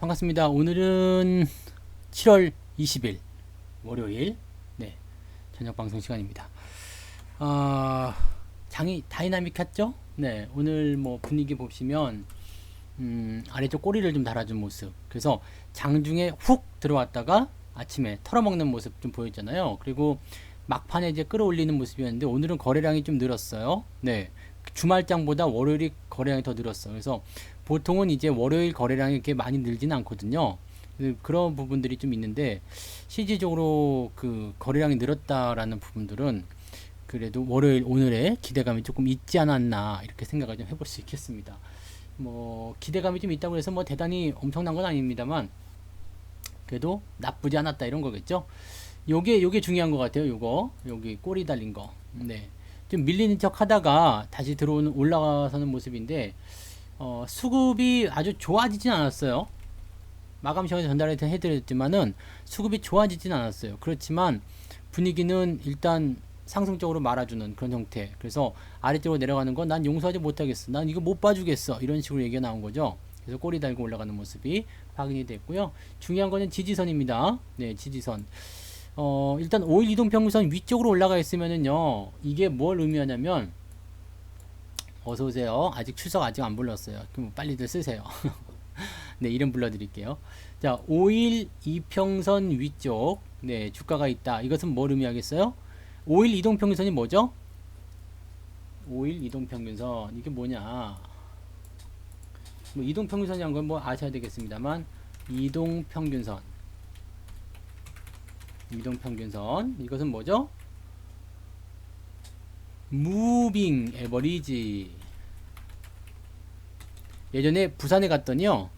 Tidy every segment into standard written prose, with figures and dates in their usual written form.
반갑습니다. 오늘은 7월 20일 월요일 저녁 방송 시간입니다. 장이 다이나믹했죠? 오늘 뭐 분위기 보시면 아래쪽 꼬리를 좀 달아준 모습. 그래서 장중에 훅 들어왔다가 아침에 털어먹는 모습 좀 보였잖아요. 그리고 막판에 이제 끌어올리는 모습이었는데 오늘은 거래량이 좀 늘었어요. 주말장보다 월요일이 거래량이 더 늘었어요. 그래서 보통은 이제 월요일 거래량이 이렇게 많이 늘지는 않거든요. 그런 부분들이 좀 있는데 실질적으로 그 거래량이 늘었다라는 부분들은 그래도 월요일 오늘의 기대감이 조금 있지 않았나 이렇게 생각을 좀 해볼 수 있겠습니다. 뭐 기대감이 좀 있다고 해서 뭐 대단히 엄청난 건 아닙니다만 그래도 나쁘지 않았다 이런 거겠죠. 요게 중요한 것 같아요. 여기 꼬리 달린 거. 좀 밀리는 척 하다가 다시 들어오는 올라가서는 모습인데 수급이 아주 좋아지진 않았어요. 마감 시간에 전달해드렸지만은 수급이 좋아지진 않았어요. 그렇지만 분위기는 일단 상승적으로 말아주는 그런 형태. 그래서 아래쪽으로 내려가는 건 난 용서하지 못하겠어. 난 이거 못 봐주겠어. 이런 식으로 얘기가 나온 거죠. 그래서 꼬리 달고 올라가는 모습이 확인이 됐고요. 중요한 거는 지지선입니다. 지지선. 일단 5일 이동평균선 위쪽으로 올라가 있으면은요, 이게 뭘 의미하냐면, 어서오세요. 아직 출석 아직 안 불렀어요. 그럼 빨리들 쓰세요. 이름 불러드릴게요. 자, 5일 이평선 위쪽, 주가가 있다. 이것은 뭘 의미하겠어요? 5일 이동평균선이 뭐죠? 5일 이동평균선. 이게 뭐냐? 뭐 이동평균선이란 건 뭐 아셔야 되겠습니다만, 이동평균선. 이것은 뭐죠? 무빙 에버리지. 예전에 부산에 갔더니요.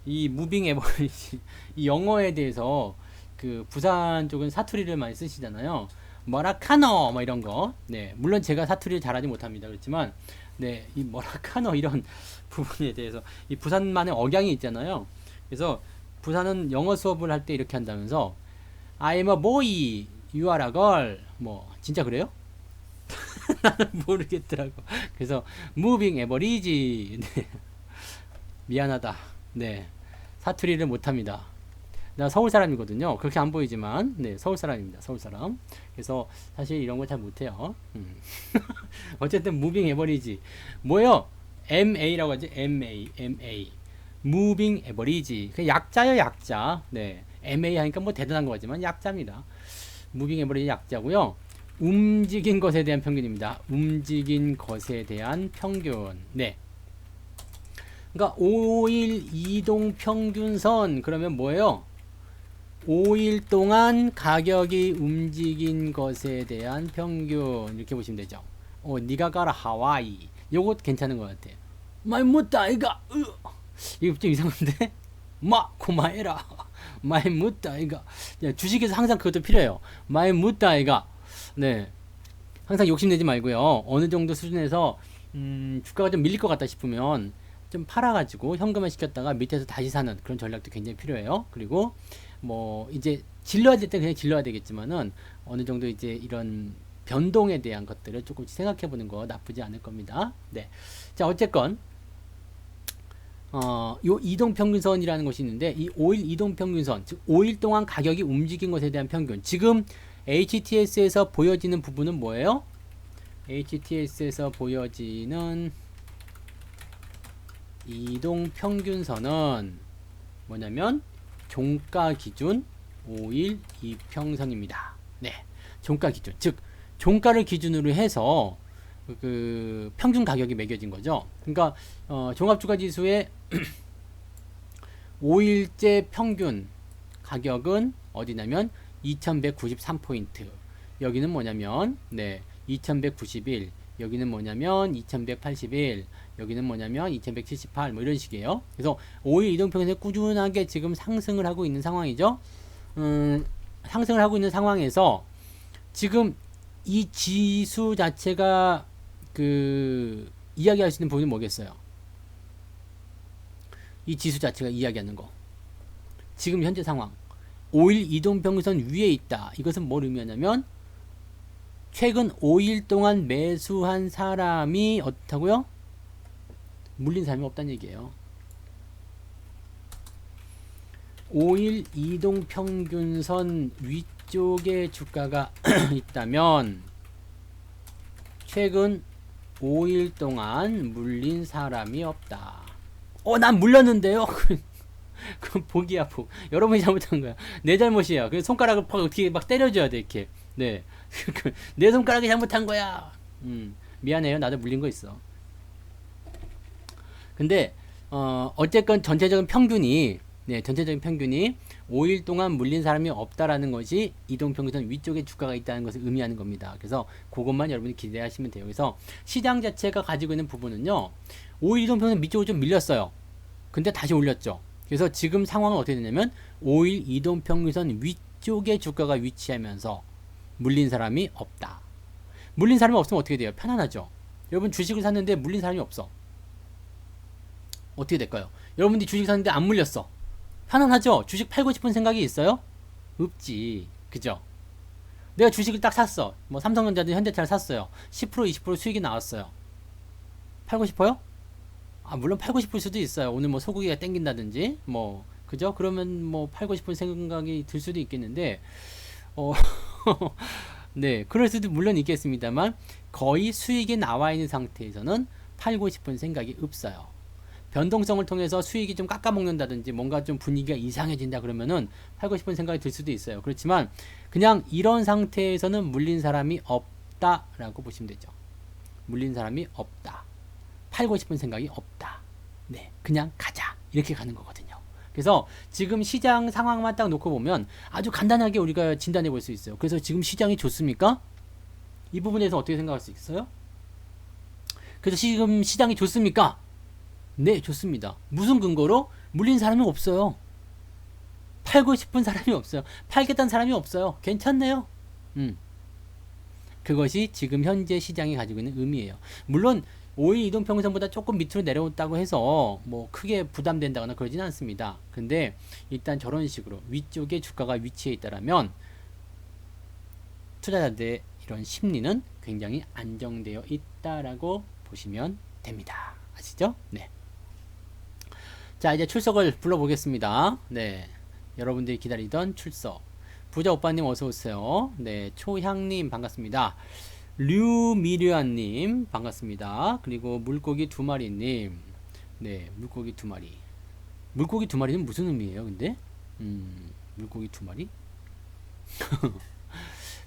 이 무빙 에버리지 이 영어에 대해서 그 부산 쪽은 사투리를 많이 쓰시잖아요. 뭐라카노 뭐 이런 거. 물론 제가 사투리를 잘하지 못합니다. 그렇지만 이 뭐라카노 이런 부분에 대해서 이 부산만의 억양이 있잖아요. 그래서 부산은 영어 수업을 할 때 이렇게 한다면서 I'm a boy, you are a girl. 뭐 진짜 그래요? 나는 모르겠더라고. 그래서 moving average. 미안하다. 사투리를 못합니다. 나 서울 사람이거든요. 그렇게 안 보이지만 서울 사람입니다. 서울 사람. 그래서 사실 이런 거 잘 못해요. 어쨌든 moving average 뭐예요? MA라고 하지. MA moving average. 그 약자요, 약자. MA 하니까 뭐 대단한 거지만 약자입니다. 무빙 에버리지 약자고요. 움직인 것에 대한 평균입니다. 움직인 것에 대한 평균. 그러니까 5일 이동 평균선 그러면 뭐예요? 5일 동안 가격이 움직인 것에 대한 평균 이렇게 보시면 되죠. 니가 가라 하와이. 요것 괜찮은 것 같아요. 많이 묻다 이가. 이거 좀 이상한데? 고마해라. 많이 묻다 이가. 주식에서 항상 그것도 필요해요. 많이 묻다 이가. 항상 욕심내지 말고요. 어느 정도 수준에서 주가가 좀 밀릴 것 같다 싶으면 좀 팔아가지고 현금화 시켰다가 밑에서 다시 사는 그런 전략도 굉장히 필요해요. 그리고 뭐 이제 질러야 될 때 그냥 질러야 되겠지만은 어느 정도 이제 이런 변동에 대한 것들을 조금씩 생각해 보는 거 나쁘지 않을 겁니다. 자, 어쨌건 요 이동평균선이라는 것이 있는데 이 5일 이동평균선, 즉 5일 동안 가격이 움직인 것에 대한 평균. 지금 HTS에서 보여지는 부분은 뭐예요? HTS에서 보여지는 이동평균선은 뭐냐면 종가 기준 5일 이평선입니다. 종가 기준, 즉 종가를 기준으로 해서 그 평균 가격이 매겨진 거죠. 그러니까 종합주가지수의 5일째 평균 가격은 어디냐면 2193포인트. 여기는 뭐냐면 2191. 여기는 뭐냐면 2181. 여기는 뭐냐면 2178. 뭐 이런 식이에요. 그래서 5일 이동평균선이 꾸준하게 지금 상승을 하고 있는 상황이죠. 상승을 하고 있는 상황에서 지금 이 지수 자체가 그 이야기할 수 있는 부분이 뭐겠어요? 이 지수 자체가 이야기하는 거. 지금 현재 상황. 5일 이동평균선 위에 있다. 이것은 뭘 의미하냐면 최근 5일 동안 매수한 사람이 어떻다고요? 물린 사람이 없다는 얘기예요. 5일 이동평균선 위쪽에 주가가 있다면 최근 5일 동안 물린 사람이 없다. 난 물렸는데요? 그럼 복이야, 복. 여러분이 잘못한 거야. 내 잘못이야. 그래서 손가락을 어떻게 막 때려줘야 돼, 이렇게. 네. 내 손가락이 잘못한 거야. 미안해요. 나도 물린 거 있어. 근데, 어쨌건 전체적인 평균이 5일 동안 물린 사람이 없다라는 것이 이동평균선 위쪽에 주가가 있다는 것을 의미하는 겁니다. 그래서 그것만 여러분이 기대하시면 돼요. 그래서 시장 자체가 가지고 있는 부분은요, 5일 이동평균선 밑쪽으로 좀 밀렸어요. 근데 다시 올렸죠. 그래서 지금 상황은 어떻게 되냐면 5일 이동평균선 위쪽에 주가가 위치하면서 물린 사람이 없다. 물린 사람이 없으면 어떻게 돼요? 편안하죠. 여러분 주식을 샀는데 물린 사람이 없어. 어떻게 될까요? 여러분들이 주식 샀는데 안 물렸어. 편안하죠? 주식 팔고 싶은 생각이 있어요? 없지. 그죠? 내가 주식을 딱 샀어. 뭐 삼성전자든 현대차를 샀어요. 10% 20% 수익이 나왔어요. 팔고 싶어요? 물론 팔고 싶을 수도 있어요. 오늘 뭐 소고기가 땡긴다든지 뭐 그죠? 그러면 뭐 팔고 싶은 생각이 들 수도 있겠는데 네, 그럴 수도 물론 있겠습니다만 거의 수익이 나와 있는 상태에서는 팔고 싶은 생각이 없어요. 변동성을 통해서 수익이 좀 깎아먹는다든지 뭔가 좀 분위기가 이상해진다 그러면은 팔고 싶은 생각이 들 수도 있어요. 그렇지만 그냥 이런 상태에서는 물린 사람이 없다라고 보시면 되죠. 물린 사람이 없다. 팔고 싶은 생각이 없다. 네, 그냥 가자. 이렇게 가는 거거든요. 그래서 지금 시장 상황만 딱 놓고 보면 아주 간단하게 우리가 진단해 볼 수 있어요. 그래서 지금 시장이 좋습니까? 이 부분에서 어떻게 생각할 수 있어요? 그래서 지금 시장이 좋습니까? 네, 좋습니다. 무슨 근거로? 물린 사람이 없어요. 팔고 싶은 사람이 없어요. 팔겠다는 사람이 없어요. 괜찮네요. 그것이 지금 현재 시장이 가지고 있는 의미예요. 물론 5일 이동평균선보다 조금 밑으로 내려왔다고 해서 뭐 크게 부담된다거나 그러진 않습니다. 근데 일단 저런 식으로 위쪽에 주가가 위치해 있다라면 투자자들의 이런 심리는 굉장히 안정되어 있다라고 보시면 됩니다. 아시죠? 네. 자, 이제 출석을 불러보겠습니다. 네. 여러분들이 기다리던 출석. 부자 오빠님 어서오세요. 네. 초향님 반갑습니다. 류미류아님 반갑습니다. 그리고 물고기 두 마리님. 네. 물고기 두 마리. 물고기 두 마리는 무슨 의미예요, 근데? 물고기 두 마리?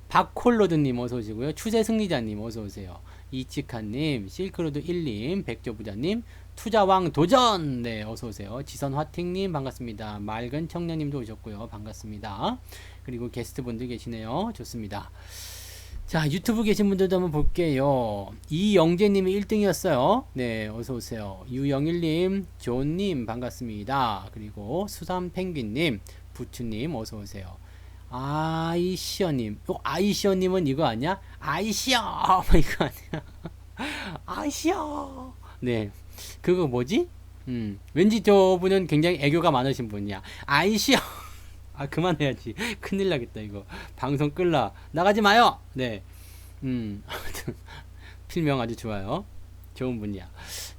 박콜로드님 어서오시고요. 추세승리자님 어서오세요. 이치카님, 실크로드 1님, 백조부자님, 투자왕 도전! 네, 어서오세요. 지선화팅님, 반갑습니다. 맑은 청년님도 오셨고요. 반갑습니다. 그리고 게스트분들 계시네요. 좋습니다. 자, 유튜브 계신 분들도 한번 볼게요. 이영재님이 1등이었어요. 네, 어서오세요. 유영일님, 존님, 반갑습니다. 그리고 수삼펭귄님, 부추님, 어서오세요. 아이시어님, 아이시어님은 이거 아니야? 아이시어! 이거 아니야? 아이시어! 네. 그거 뭐지? 왠지 저분은 굉장히 애교가 많으신 분이야. 아이시어! 그만해야지. 큰일 나겠다, 이거. 방송 끌라. 나가지 마요! 네. 아무튼, 필명 아주 좋아요. 좋은 분이야.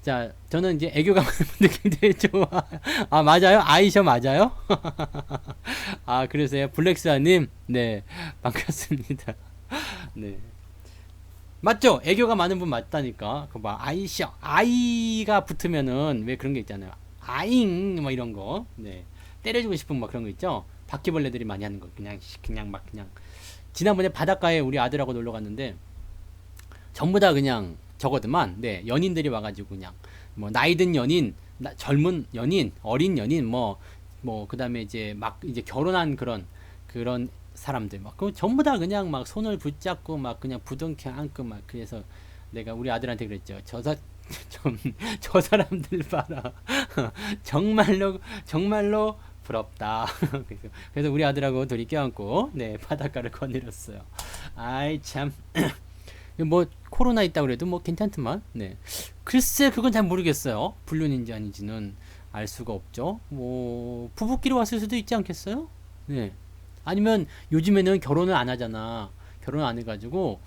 자, 저는 이제 애교가 많은 분들 굉장히 좋아. 맞아요? 아이셔 맞아요? 그러세요? 블랙스아님, 네. 반갑습니다. 네. 맞죠? 애교가 많은 분 맞다니까. 그 봐, 아이셔. 아이가 붙으면은 왜 그런 게 있잖아요. 아잉, 뭐 이런 거. 네. 때려주고 싶은 막 그런 거 있죠? 바퀴벌레들이 많이 하는 거. 그냥. 지난번에 바닷가에 우리 아들하고 놀러 갔는데, 전부 다 그냥 저거더만. 네. 연인들이 와가지고 그냥, 뭐, 나이든 연인, 젊은 연인, 어린 연인, 그 다음에 이제 이제 결혼한 그런 사람들 그 전부 다 그냥 막 손을 붙잡고 막 그냥 부둥켜 안고 막 그래서 내가 우리 아들한테 그랬죠. 저 사람들 봐라. 정말로 부럽다. 그래서 우리 아들하고 둘이 껴안고 네 바닷가를 거닐었어요. 아이 참. 뭐 코로나 있다고 그래도 뭐 괜찮더만. 네. 글쎄 그건 잘 모르겠어요. 불륜인지 아닌지는 알 수가 없죠. 뭐 부부끼리 왔을 수도 있지 않겠어요? 네. 아니면 요즘에는 결혼을 안 하잖아. 결혼 안 해가지고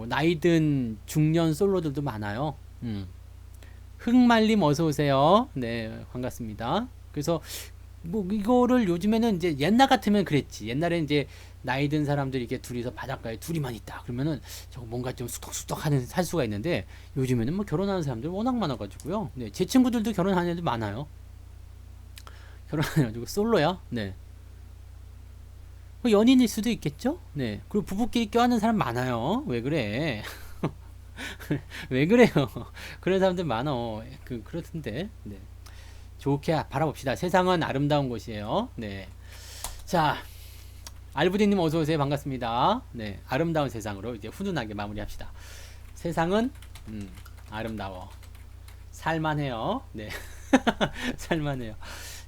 나이든 중년 솔로들도 많아요. 흑말님 어서 오세요. 네 반갑습니다. 그래서 뭐 이거를 요즘에는 이제 옛날 같으면 그랬지. 옛날에 이제 나이 든 사람들이 이렇게 둘이서 바닷가에 둘이만 있다. 그러면은 저거 뭔가 좀 수덕수덕 하는 살 수가 있는데 요즘에는 뭐 결혼하는 사람들 워낙 많아가지고요. 네, 제 친구들도 결혼하는 애들 많아요. 결혼해가지고 솔로야. 네. 뭐 연인일 수도 있겠죠? 네. 그리고 부부끼리 껴안는 사람 많아요. 왜 그래? 왜 그래요? 그런 사람들 많어. 그렇던데. 네. 좋게 바라봅시다. 세상은 아름다운 곳이에요. 네. 자, 알부디님 어서 오세요. 반갑습니다. 네. 아름다운 세상으로 이제 훈훈하게 마무리합시다. 세상은 아름다워. 살만해요. 네. 살만해요.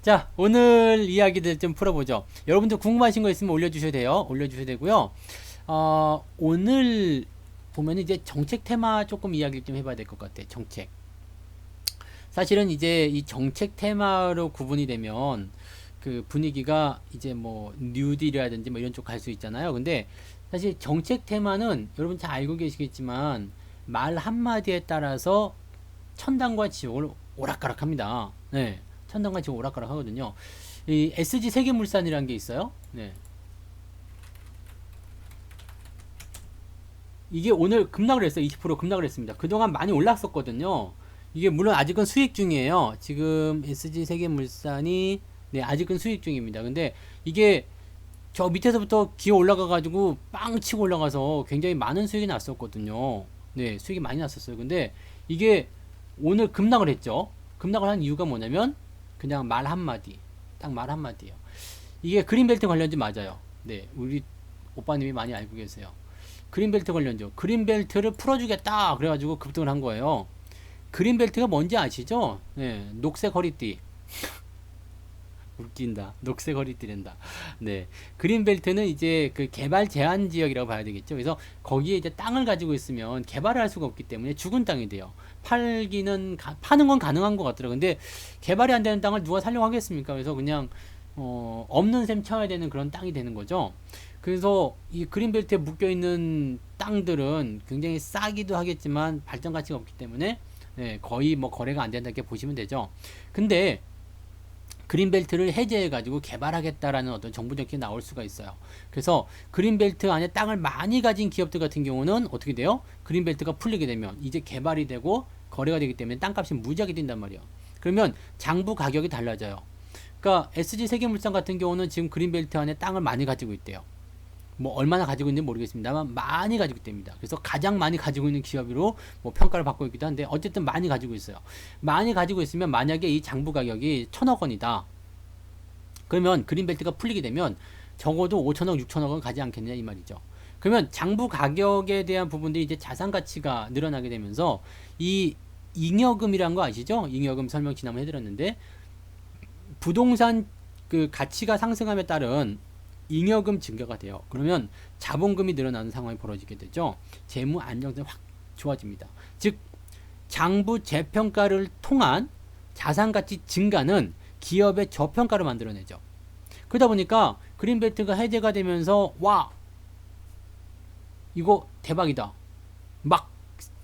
자, 오늘 이야기들 좀 풀어보죠. 여러분들 궁금하신 거 있으면 올려주셔도 돼요. 올려주셔도 되고요. 오늘 보면 이제 정책 테마 조금 이야기를 좀 해봐야 될 것 같아. 정책. 사실은 이제 이 정책 테마로 구분이 되면 그 분위기가 이제 뭐 뉴딜이라든지 뭐 이런 쪽 갈 수 있잖아요. 근데 사실 정책 테마는 여러분 잘 알고 계시겠지만 말 한마디에 따라서 천당과 지옥을 오락가락합니다. 네. 천당과 지옥 오락가락 하거든요. 이 SG 세계물산이라는 게 있어요. 네. 이게 오늘 급락을 했어요. 20% 급락을 했습니다. 그동안 많이 올랐었거든요. 이게 물론 아직은 수익 중이에요. 지금 SG 세계물산이 네, 아직은 수익 중입니다. 근데 이게 저 밑에서부터 기어 올라가 가지고 빵 치고 올라가서 굉장히 많은 수익이 났었거든요. 네, 수익이 많이 났었어요. 근데 이게 오늘 급락을 했죠. 급락을 한 이유가 뭐냐면 그냥 말 한마디. 딱 말 한마디예요. 이게 그린벨트 관련주 맞아요. 네, 우리 오빠님이 많이 알고 계세요. 그린벨트 관련주. 그린벨트를 풀어주겠다. 그래가지고 급등을 한 거예요. 그린벨트가 뭔지 아시죠? 네, 녹색 허리띠. 웃긴다. 녹색 허리띠랜다. 네. 그린벨트는 이제 그 개발 제한 지역이라고 봐야 되겠죠. 그래서 거기에 이제 땅을 가지고 있으면 개발을 할 수가 없기 때문에 죽은 땅이 돼요. 파는 건 가능한 것 같더라고요. 근데 개발이 안 되는 땅을 누가 살려고 하겠습니까? 그래서 그냥, 없는 셈 쳐야 되는 그런 땅이 되는 거죠. 그래서 이 그린벨트에 묶여 있는 땅들은 굉장히 싸기도 하겠지만 발전 가치가 없기 때문에 네, 거의 뭐 거래가 안 된다 이렇게 보시면 되죠. 근데 그린벨트를 해제해가지고 개발하겠다라는 어떤 정부 정책이 나올 수가 있어요. 그래서 그린벨트 안에 땅을 많이 가진 기업들 같은 경우는 어떻게 돼요? 그린벨트가 풀리게 되면 이제 개발이 되고 거래가 되기 때문에 땅값이 무지하게 뛴단 말이에요. 그러면 장부 가격이 달라져요. 그러니까 SG 세계물산 같은 경우는 지금 그린벨트 안에 땅을 많이 가지고 있대요. 뭐 얼마나 가지고 있는지 모르겠습니다만 많이 가지고 있답니다. 그래서 가장 많이 가지고 있는 기업으로 뭐 평가를 받고 있기도 한데 어쨌든 많이 가지고 있어요. 많이 가지고 있으면 만약에 이 장부 가격이 1,000억 원이다. 그러면 그린벨트가 풀리게 되면 적어도 5천억, 6천억 원 가지 않겠냐 이 말이죠. 그러면 장부 가격에 대한 부분들이 이제 자산 가치가 늘어나게 되면서 이 잉여금이란 거 아시죠? 잉여금 설명 지난번 해드렸는데 부동산 그 가치가 상승함에 따른 잉여금 증가가 돼요. 그러면 자본금이 늘어나는 상황이 벌어지게 되죠. 재무 안정성이 확 좋아집니다. 즉 장부 재평가를 통한 자산가치 증가는 기업의 저평가를 만들어내죠. 그러다 보니까 그린벨트가 해제가 되면서 와 이거 대박이다. 막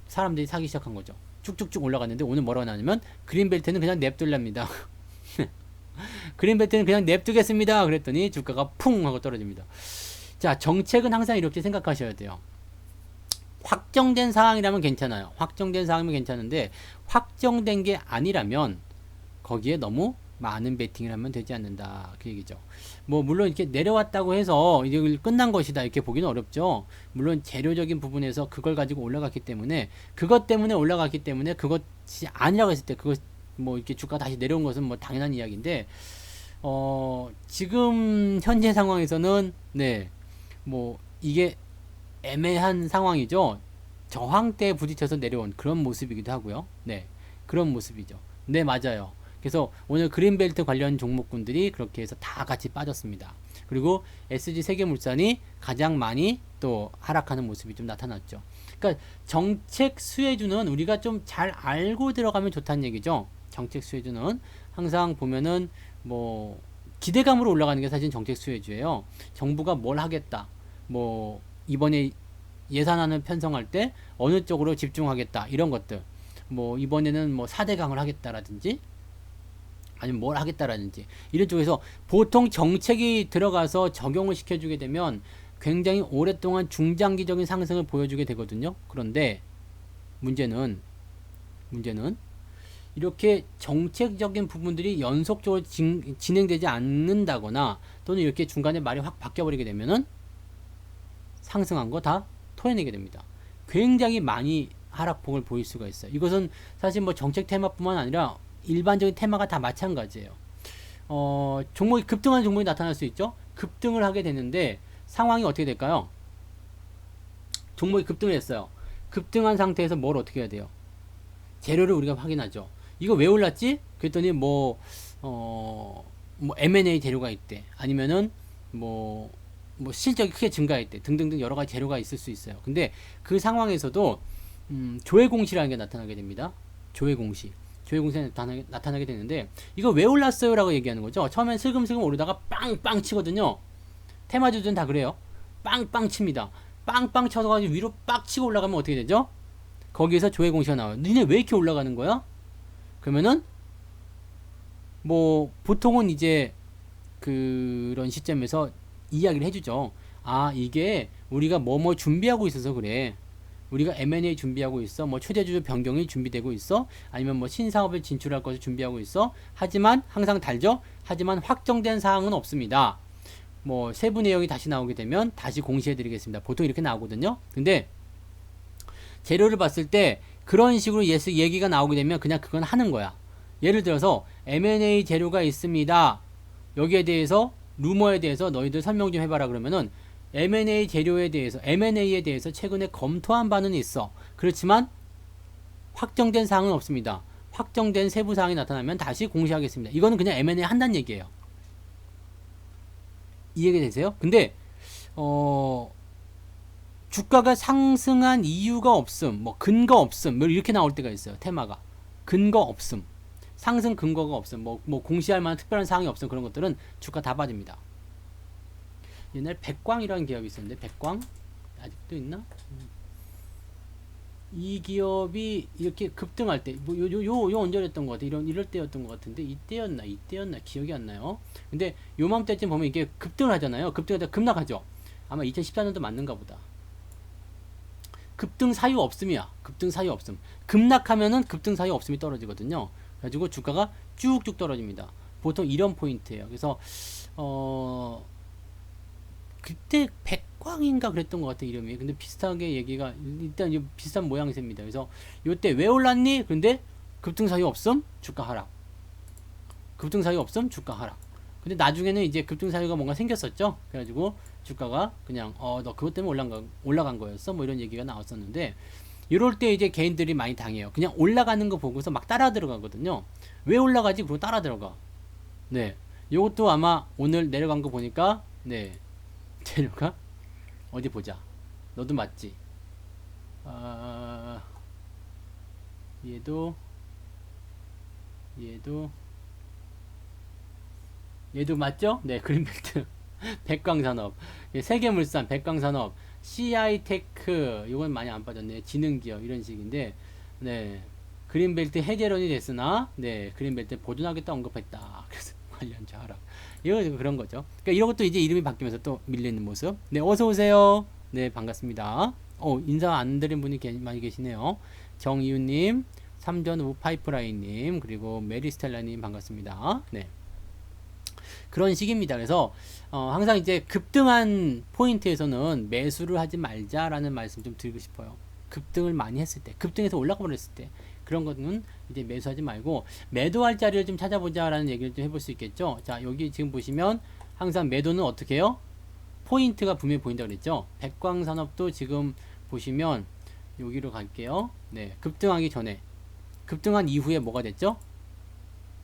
사람들이 사기 시작한 거죠. 쭉쭉쭉 올라갔는데 오늘 뭐라고 나냐면 그린벨트는 그냥 냅둘랍니다. 그린벨트는 그냥 냅두겠습니다. 그랬더니 주가가 쿵 하고 떨어집니다. 자, 정책은 항상 이렇게 생각하셔야 돼요. 확정된 사항이라면 괜찮아요. 확정된 사항이면 괜찮은데 확정된 게 아니라면 거기에 너무 많은 베팅을 하면 되지 않는다. 그 얘기죠. 뭐 물론 이렇게 내려왔다고 해서 이제 끝난 것이다 이렇게 보기는 어렵죠. 물론 재료적인 부분에서 그걸 가지고 올라갔기 때문에 그것 때문에 올라갔기 때문에 그것이 아니라고 했을 때 그것 뭐 이렇게 주가 다시 내려온 것은 뭐 당연한 이야기인데 지금 현재 상황에서는 네 뭐 이게 애매한 상황이죠. 저항대에 부딪혀서 내려온 그런 모습이기도 하고요. 네 그런 모습이죠. 네 맞아요. 그래서 오늘 그린벨트 관련 종목군들이 그렇게 해서 다 같이 빠졌습니다. 그리고 SG 세계물산이 가장 많이 또 하락하는 모습이 좀 나타났죠. 그러니까 정책 수혜주는 우리가 좀 잘 알고 들어가면 좋다는 얘기죠. 정책 수혜주는 항상 보면은 뭐 기대감으로 올라가는 게 사실 정책 수혜주예요. 정부가 뭘 하겠다. 뭐 이번에 예산안을 편성할 때 어느 쪽으로 집중하겠다. 이런 것들. 뭐 이번에는 뭐 4대강을 하겠다라든지 아니면 뭘 하겠다라든지 이런 쪽에서 보통 정책이 들어가서 적용을 시켜주게 되면 굉장히 오랫동안 중장기적인 상승을 보여주게 되거든요. 그런데 문제는 이렇게 정책적인 부분들이 연속적으로 진행되지 않는다거나 또는 이렇게 중간에 말이 확 바뀌어버리게 되면은 상승한 거 다 토해내게 됩니다. 굉장히 많이 하락폭을 보일 수가 있어요. 이것은 사실 뭐 정책 테마뿐만 아니라 일반적인 테마가 다 마찬가지예요. 종목이 급등하는 종목이 나타날 수 있죠. 급등을 하게 되는데 상황이 어떻게 될까요? 종목이 급등을 했어요. 급등한 상태에서 뭘 어떻게 해야 돼요? 재료를 우리가 확인하죠. 이거 왜 올랐지? 그랬더니 뭐 M&A 재료가 있대. 아니면은 뭐 실적이 크게 증가했대. 등등등 여러 가지 재료가 있을 수 있어요. 근데 그 상황에서도 조회 공시라는 게 나타나게 됩니다. 조회 공시. 조회 공시가 나타나게 되는데 이거 왜 올랐어요? 라고 얘기하는 거죠. 처음엔 슬금슬금 오르다가 빵빵 치거든요. 테마주들은 다 그래요. 빵빵 칩니다. 빵빵 쳐서 가지고 위로 빡 치고 올라가면 어떻게 되죠? 거기에서 조회 공시가 나와요. 니네 왜 이렇게 올라가는 거야? 그러면은 뭐 보통은 이제 그런 시점에서 이야기를 해주죠. 아, 이게 우리가 뭐뭐 준비하고 있어서 그래. 우리가 M&A 준비하고 있어. 뭐 최대주주 변경이 준비되고 있어. 아니면 뭐 신사업에 진출할 것을 준비하고 있어. 하지만 항상 달죠. 하지만 확정된 사항은 없습니다. 뭐 세부 내용이 다시 나오게 되면 다시 공시해 드리겠습니다. 보통 이렇게 나오거든요. 근데 재료를 봤을 때 그런 식으로 얘기가 나오게 되면 그냥 그건 하는 거야. 예를 들어서 M&A 재료가 있습니다. 여기에 대해서 루머에 대해서 너희들 설명 좀 해봐라 그러면은 M&A 재료에 대해서 M&A에 대해서 최근에 검토한 바는 있어. 그렇지만 확정된 사항은 없습니다. 확정된 세부 사항이 나타나면 다시 공시하겠습니다. 이거는 그냥 M&A 한다는 얘기예요. 이해가 되세요? 근데 주가가 상승한 이유가 없음, 뭐 근거 없음, 뭐 이렇게 나올 때가 있어요. 테마가 근거 없음, 상승 근거가 없음, 뭐 공시할 만한 특별한 사항이 없음, 그런 것들은 주가 다 빠집니다. 옛날 백광이라는 기업이 있었는데 백광 아직도 있나? 이 기업이 이렇게 급등할 때, 뭐 요 언제였던 것 같아. 이럴 때였던 것 같은데 이때였나 기억이 안 나요. 근데 요맘때쯤 보면 이게 급등을 하잖아요. 급등하다 급락하죠. 아마 2014년도 맞는가 보다. 급등 사유 없음이야. 급등 사유 없음. 급락하면은 급등 사유 없음이 떨어지거든요. 그래가지고 주가가 쭉쭉 떨어집니다. 보통 이런 포인트예요. 그래서 그때 백광인가 그랬던 것 같아 이름이. 근데 비슷하게 얘기가 일단 비슷한 모양새입니다. 그래서 요때 왜 올랐니? 근데 급등 사유 없음 주가 하락. 급등 사유 없음 주가 하락. 근데 나중에는 이제 급등 사유가 뭔가 생겼었죠. 그래가지고 주가가 그냥 너 그것 때문에 올라간 거였어 뭐 이런 얘기가 나왔었는데, 이럴 때 이제 개인들이 많이 당해요. 그냥 올라가는 거 보고서 막 따라 들어가거든요. 왜 올라가지? 그러고 따라 들어가. 네, 요것도 아마 오늘 내려간 거 보니까 네 재료가 어디 보자. 너도 맞지? 얘도 맞죠? 네, 그린벨트. 백광산업, 세계물산, 백광산업, CI테크, 이건 많이 안 빠졌네. 지능기업 이런 식인데, 네, 그린벨트 해제론이 됐으나, 네, 그린벨트 보존하겠다 언급했다. 그래서 관련주 하락. 이거 그런 거죠. 그러니까 이런 것도 이제 이름이 바뀌면서 또 밀리는 모습. 네, 어서 오세요. 네, 반갑습니다. 인사 안 드린 분이 많이 계시네요. 정이윤님, 삼전 우 파이프라인님, 그리고 메리스텔라님 반갑습니다. 네. 그런 식입니다. 그래서 항상 이제 급등한 포인트에서는 매수를 하지 말자라는 말씀 좀 드리고 싶어요. 급등을 많이 했을 때, 급등해서 올라가 버렸을 때 그런 거는 이제 매수하지 말고 매도할 자리를 좀 찾아보자라는 얘기를 좀 해볼 수 있겠죠. 자, 여기 지금 보시면 항상 매도는 어떻게 해요? 포인트가 분명히 보인다고 그랬죠. 백광산업도 지금 보시면 여기로 갈게요. 네, 급등하기 전에, 급등한 이후에 뭐가 됐죠?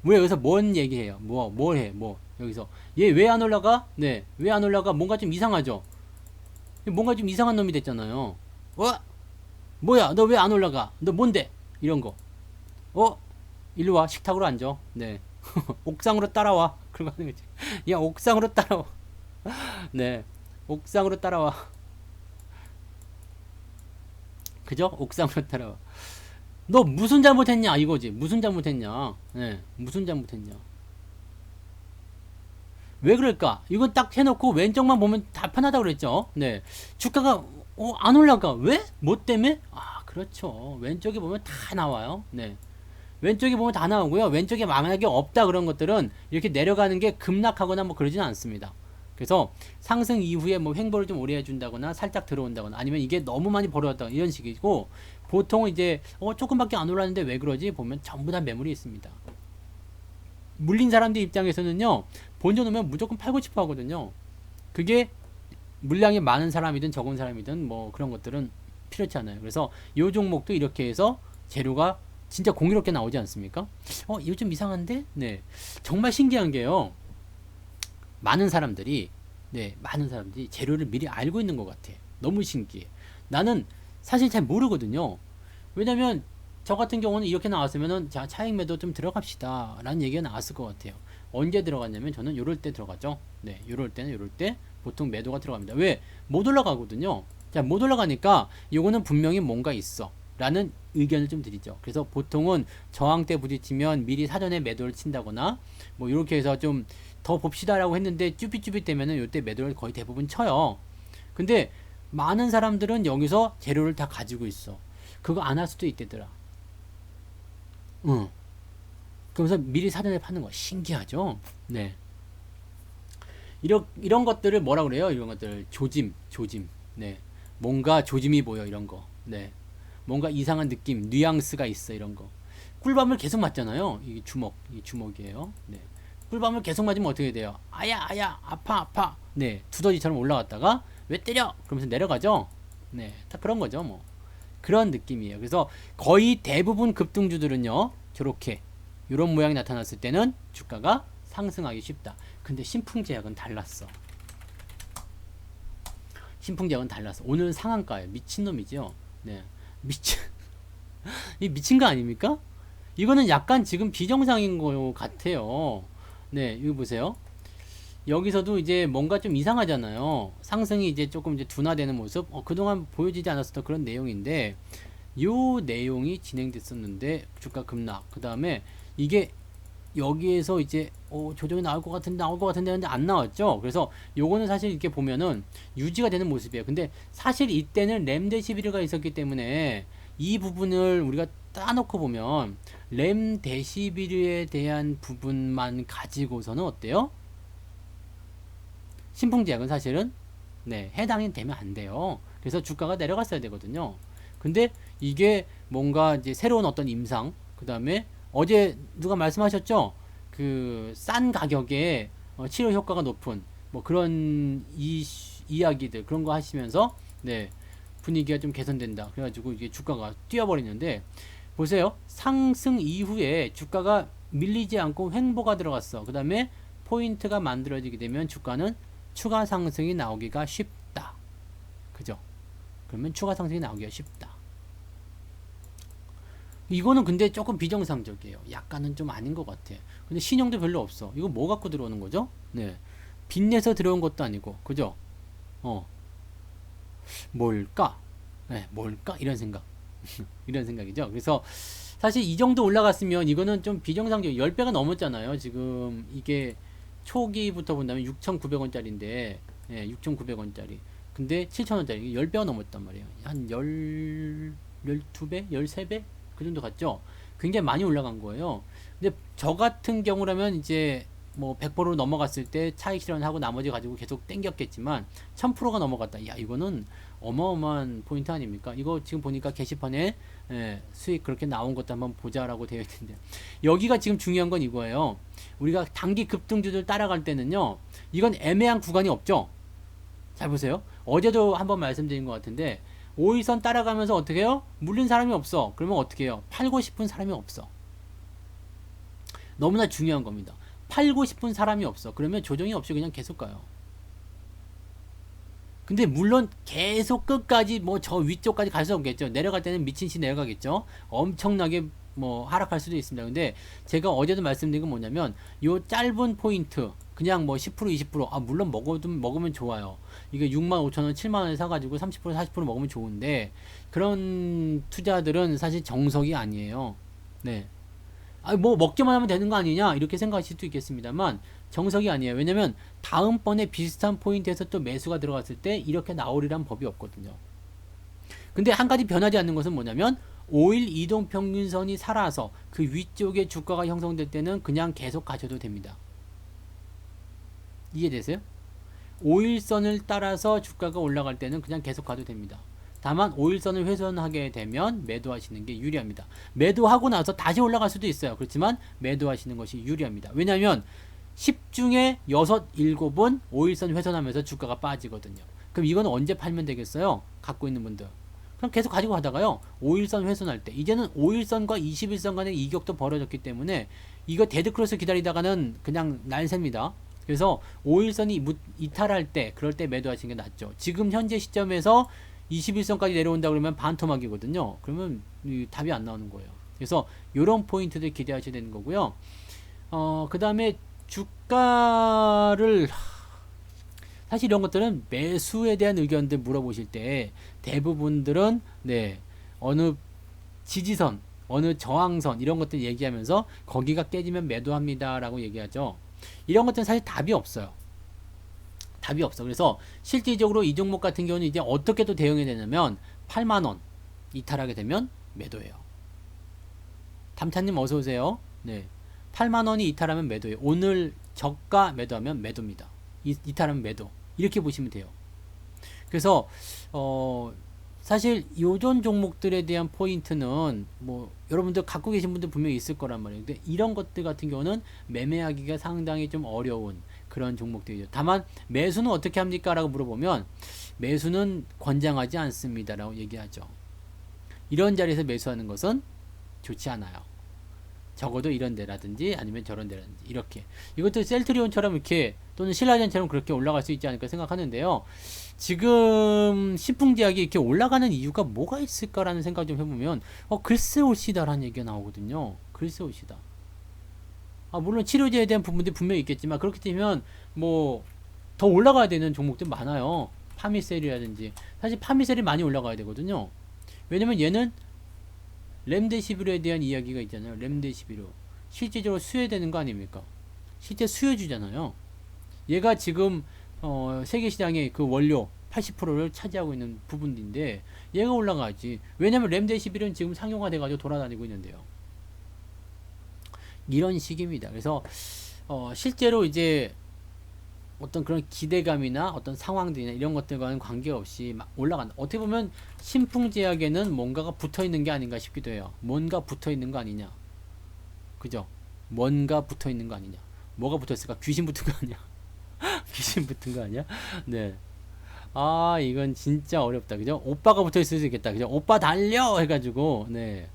우리가 여기서 뭔 얘기해요? 뭘 해? 여기서 얘 왜 안 올라가? 네, 왜 안 올라가? 뭔가 좀 이상하죠? 뭔가 좀 이상한 놈이 됐잖아요. 뭐야? 너 왜 안 올라가? 너 뭔데? 이런 거. 일로 와. 식탁으로 앉아. 네. 옥상으로 따라와. 그러고 하는 거지. 야, 옥상으로 따라와. 네. 옥상으로 따라와. 그죠? 옥상으로 따라와. 너 무슨 잘못했냐? 이거지. 무슨 잘못했냐? 네. 무슨 잘못했냐? 왜 그럴까? 이건 딱 해놓고 왼쪽만 보면 다 편하다고 그랬죠. 네. 주가가 안 올라가. 왜? 뭐 때문에? 아, 그렇죠. 왼쪽에 보면 다 나와요. 네. 왼쪽에 보면 다 나오고요. 왼쪽에 만약에 없다 그런 것들은 이렇게 내려가는 게 급락하거나 뭐 그러지는 않습니다. 그래서 상승 이후에 뭐 횡보를 좀 오래 해준다거나 살짝 들어온다거나 아니면 이게 너무 많이 벌어졌다거나 이런 식이고 보통은 이제 조금밖에 안 올랐는데 왜 그러지? 보면 전부 다 매물이 있습니다. 물린 사람들 입장에서는요, 본전 오면 무조건 팔고 싶어 하거든요. 그게 물량이 많은 사람이든 적은 사람이든 뭐 그런 것들은 필요치 않아요. 그래서 이 종목도 이렇게 해서 재료가 진짜 공유롭게 나오지 않습니까? 이거 좀 이상한데? 네. 정말 신기한 게요. 많은 사람들이, 네, 많은 사람들이 재료를 미리 알고 있는 것 같아. 너무 신기해. 나는 사실 잘 모르거든요. 왜냐면 저 같은 경우는 이렇게 나왔으면은 자, 차익 매도 좀 들어갑시다 라는 얘기가 나왔을 것 같아요. 언제 들어갔냐면 저는 요럴 때 들어가죠. 네, 요럴 때는 요럴 때 보통 매도가 들어갑니다. 왜? 못 올라가거든요. 자, 못 올라가니까 요거는 분명히 뭔가 있어 라는 의견을 좀 드리죠. 그래서 보통은 저항대 부딪히면 미리 사전에 매도를 친다거나 뭐 이렇게 해서 좀 더 봅시다라고 했는데 쭈삣쭈삣 되면은 요때 매도를 거의 대부분 쳐요. 근데 많은 사람들은 여기서 재료를 다 가지고 있어. 그거 안 할 수도 있대더라. 응. 그러면서 미리 사전에 파는 거 신기하죠? 네. 이런 것들을 뭐라 그래요? 이런 것들 조짐. 네. 뭔가 조짐이 보여 이런 거. 네. 뭔가 이상한 느낌, 뉘앙스가 있어 이런 거. 꿀밤을 계속 맞잖아요. 이 주먹이에요. 네. 꿀밤을 계속 맞으면 어떻게 돼요? 아야, 아파. 네. 두더지처럼 올라갔다가 왜 때려? 그러면서 내려가죠. 네. 딱 그런 거죠, 뭐. 그런 느낌이에요. 그래서 거의 대부분 급등주들은요, 저렇게 이런 모양이 나타났을 때는 주가가 상승하기 쉽다. 근데 신풍제약은 달랐어. 신풍제약은 달랐어. 오늘 상한가예요. 미친놈이죠. 네. 이 미친 거 아닙니까? 이거는 약간 지금 비정상인 거 같아요. 네, 이거 보세요. 여기서도 이제 뭔가 좀 이상하잖아요. 상승이 이제 조금 이제 둔화되는 모습. 그동안 보여지지 않았었던 그런 내용인데, 요 내용이 진행됐었는데, 주가 급락. 그 다음에 이게 여기에서 이제 조정이 나올 것 같은데 근데 안 나왔죠. 그래서 요거는 사실 이렇게 보면은 유지가 되는 모습이에요. 근데 사실 이때는 램데시비르가 있었기 때문에 이 부분을 우리가 따놓고 보면 램데시비르에 대한 부분만 가지고서는 어때요? 신풍제약은 사실은 네, 해당이 되면 안 돼요. 그래서 주가가 내려갔어야 되거든요. 근데 이게 뭔가 이제 새로운 어떤 임상, 그 다음에 어제 누가 말씀하셨죠? 그 싼 가격에 치료 효과가 높은 뭐 그런 이야기들 그런 거 하시면서 네, 분위기가 좀 개선된다. 그래가지고 이게 주가가 뛰어버리는데 보세요. 상승 이후에 주가가 밀리지 않고 횡보가 들어갔어. 그 다음에 포인트가 만들어지게 되면 주가는 추가 상승이 나오기가 쉽다. 그죠? 그러면 추가 상승이 나오기가 쉽다. 이거는 근데 조금 비정상적이에요. 약간은 좀 아닌 것 같아. 근데 신용도 별로 없어. 이거 뭐 갖고 들어오는 거죠? 네. 빚내서 들어온 것도 아니고, 그죠? 어, 뭘까? 네, 뭘까? 이런 생각. 이런 생각이죠. 그래서 사실 이 정도 올라갔으면 이거는 좀 비정상적, 10배가 넘었잖아요. 지금 이게 초기부터 본다면 6,900원짜리인데, 예, 6,900원짜리. 근데 7,000원짜리, 10배가 넘었단 말이에요. 한 12배? 13배? 그 정도 갔죠? 굉장히 많이 올라간 거예요. 근데 저 같은 경우라면 이제 뭐 100%로 넘어갔을 때 차익 실현하고 나머지 가지고 계속 땡겼겠지만 1000%가 넘어갔다. 야, 이거는 어마어마한 포인트 아닙니까? 이거 지금 보니까 게시판에 수익 그렇게 나온 것도 한번 보자라고 되어 있는데 여기가 지금 중요한 건 이거예요. 우리가 단기 급등주들 따라갈 때는요. 이건 애매한 구간이 없죠. 잘 보세요. 어제도 한번 말씀드린 것 같은데 5일선 따라가면서 어떻게 해요? 물린 사람이 없어. 그러면 어떻게 해요? 팔고 싶은 사람이 없어. 너무나 중요한 겁니다. 팔고 싶은 사람이 없어. 그러면 조정이 없이 그냥 계속 가요. 근데 물론 계속 끝까지 뭐 저 위쪽까지 갈 수 없겠죠. 내려갈 때는 미친 듯이 내려가겠죠. 엄청나게 뭐 하락할 수도 있습니다. 근데 제가 어제도 말씀드린 건 뭐냐면 요 짧은 포인트 그냥 뭐 10% 20% 물론 먹으면 좋아요. 이게 65,000원 7만원에 사가지고 30% 40% 먹으면 좋은데 그런 투자들은 사실 정석이 아니에요. 네. 아, 뭐 먹기만 하면 되는 거 아니냐 이렇게 생각하실 수도 있겠습니다만 정석이 아니에요. 왜냐면 다음번에 비슷한 포인트에서 또 매수가 들어갔을 때 이렇게 나오리란 법이 없거든요. 근데 한 가지 변하지 않는 것은 뭐냐면 5일 이동평균선이 살아서 그 위쪽에 주가가 형성될 때는 그냥 계속 가셔도 됩니다. 이해되세요? 5일선을 따라서 주가가 올라갈 때는 그냥 계속 가도 됩니다. 다만 5일선을 훼손하게 되면 매도하시는 게 유리합니다. 매도하고 나서 다시 올라갈 수도 있어요. 그렇지만 매도하시는 것이 유리합니다. 왜냐하면 10 중에 6, 7은 5일선 훼손하면서 주가가 빠지거든요. 그럼 이건 언제 팔면 되겠어요? 갖고 있는 분들. 그럼 계속 가지고 가다가요. 5일선 훼손할 때 이제는 5일선과 21선 간의 이격도 벌어졌기 때문에 이거 데드크로스 기다리다가는 그냥 날셉니다. 그래서 5일선이 이탈할 때 그럴 때 매도하시는 게 낫죠. 지금 현재 시점에서 21선까지 내려온다 그러면 반토막이거든요. 그러면 답이 안 나오는 거예요. 그래서 이런 포인트들 기대하셔야 되는 거고요. 그 다음에 주가를 사실 이런 것들은 매수에 대한 의견들 물어보실 때 대부분들은 네 어느 지지선 어느 저항선 이런 것들 얘기하면서 거기가 깨지면 매도합니다 라고 얘기하죠. 이런 것들은 사실 답이 없어요. 답이 없어. 그래서 실질적으로 이 종목 같은 경우는 이제 어떻게 또 대응이 되냐면 8만원 이탈하게 되면 매도해요. 담찬님 어서오세요. 네, 8만원이 이탈하면 매도해요. 오늘 저가 매도하면 매도입니다. 이탈하면 매도 이렇게 보시면 돼요. 그래서 사실 요전 종목들에 대한 포인트는 뭐 여러분들 갖고 계신 분들 분명히 있을 거란 말이에요. 근데 이런 것들 같은 경우는 매매하기가 상당히 좀 어려운 그런 종목들이죠. 다만 매수는 어떻게 합니까? 라고 물어보면 매수는 권장하지 않습니다 라고 얘기하죠. 이런 자리에서 매수하는 것은 좋지 않아요. 적어도 이런 데라든지 아니면 저런 데라든지 이렇게 이것도 셀트리온처럼 이렇게 또는 신라젠처럼 그렇게 올라갈 수 있지 않을까 생각하는데요. 지금 신풍제약이 이렇게 올라가는 이유가 뭐가 있을까라는 생각 좀 해보면 글쎄 올시다라는 얘기가 나오거든요. 글쎄 올시다. 물론 치료제에 대한 부분들이 분명히 있겠지만 그렇게 되면 뭐 더 올라가야 되는 종목들 많아요. 파미셀이라든지 사실 파미셀이 많이 올라가야 되거든요. 왜냐면 얘는 렘데시비르에 대한 이야기가 있잖아요. 렘데시비르 실제적으로 수혜되는 거 아닙니까? 실제 수혜주잖아요. 얘가 지금 세계 시장의 그 원료 80%를 차지하고 있는 부분인데 얘가 올라가지. 왜냐면 렘데시비르는 지금 상용화 돼가지고 돌아다니고 있는데요. 이런 식입니다. 그래서 실제로 이제 어떤 그런 기대감이나 어떤 상황들이나 이런 것들과는 관계없이 막 올라간다. 어떻게 보면 신풍제약에는 뭔가가 붙어있는 게 아닌가 싶기도 해요. 뭔가 붙어있는 거 아니냐. 그죠? 뭔가 붙어있는 거 아니냐. 뭐가 붙어있을까? 귀신 붙은 거 아니야? 귀신 붙은 거 아니야? 네. 이건 진짜 어렵다. 그죠? 오빠가 붙어있을 수 있겠다. 그죠? 오빠 달려! 해가지고, 네.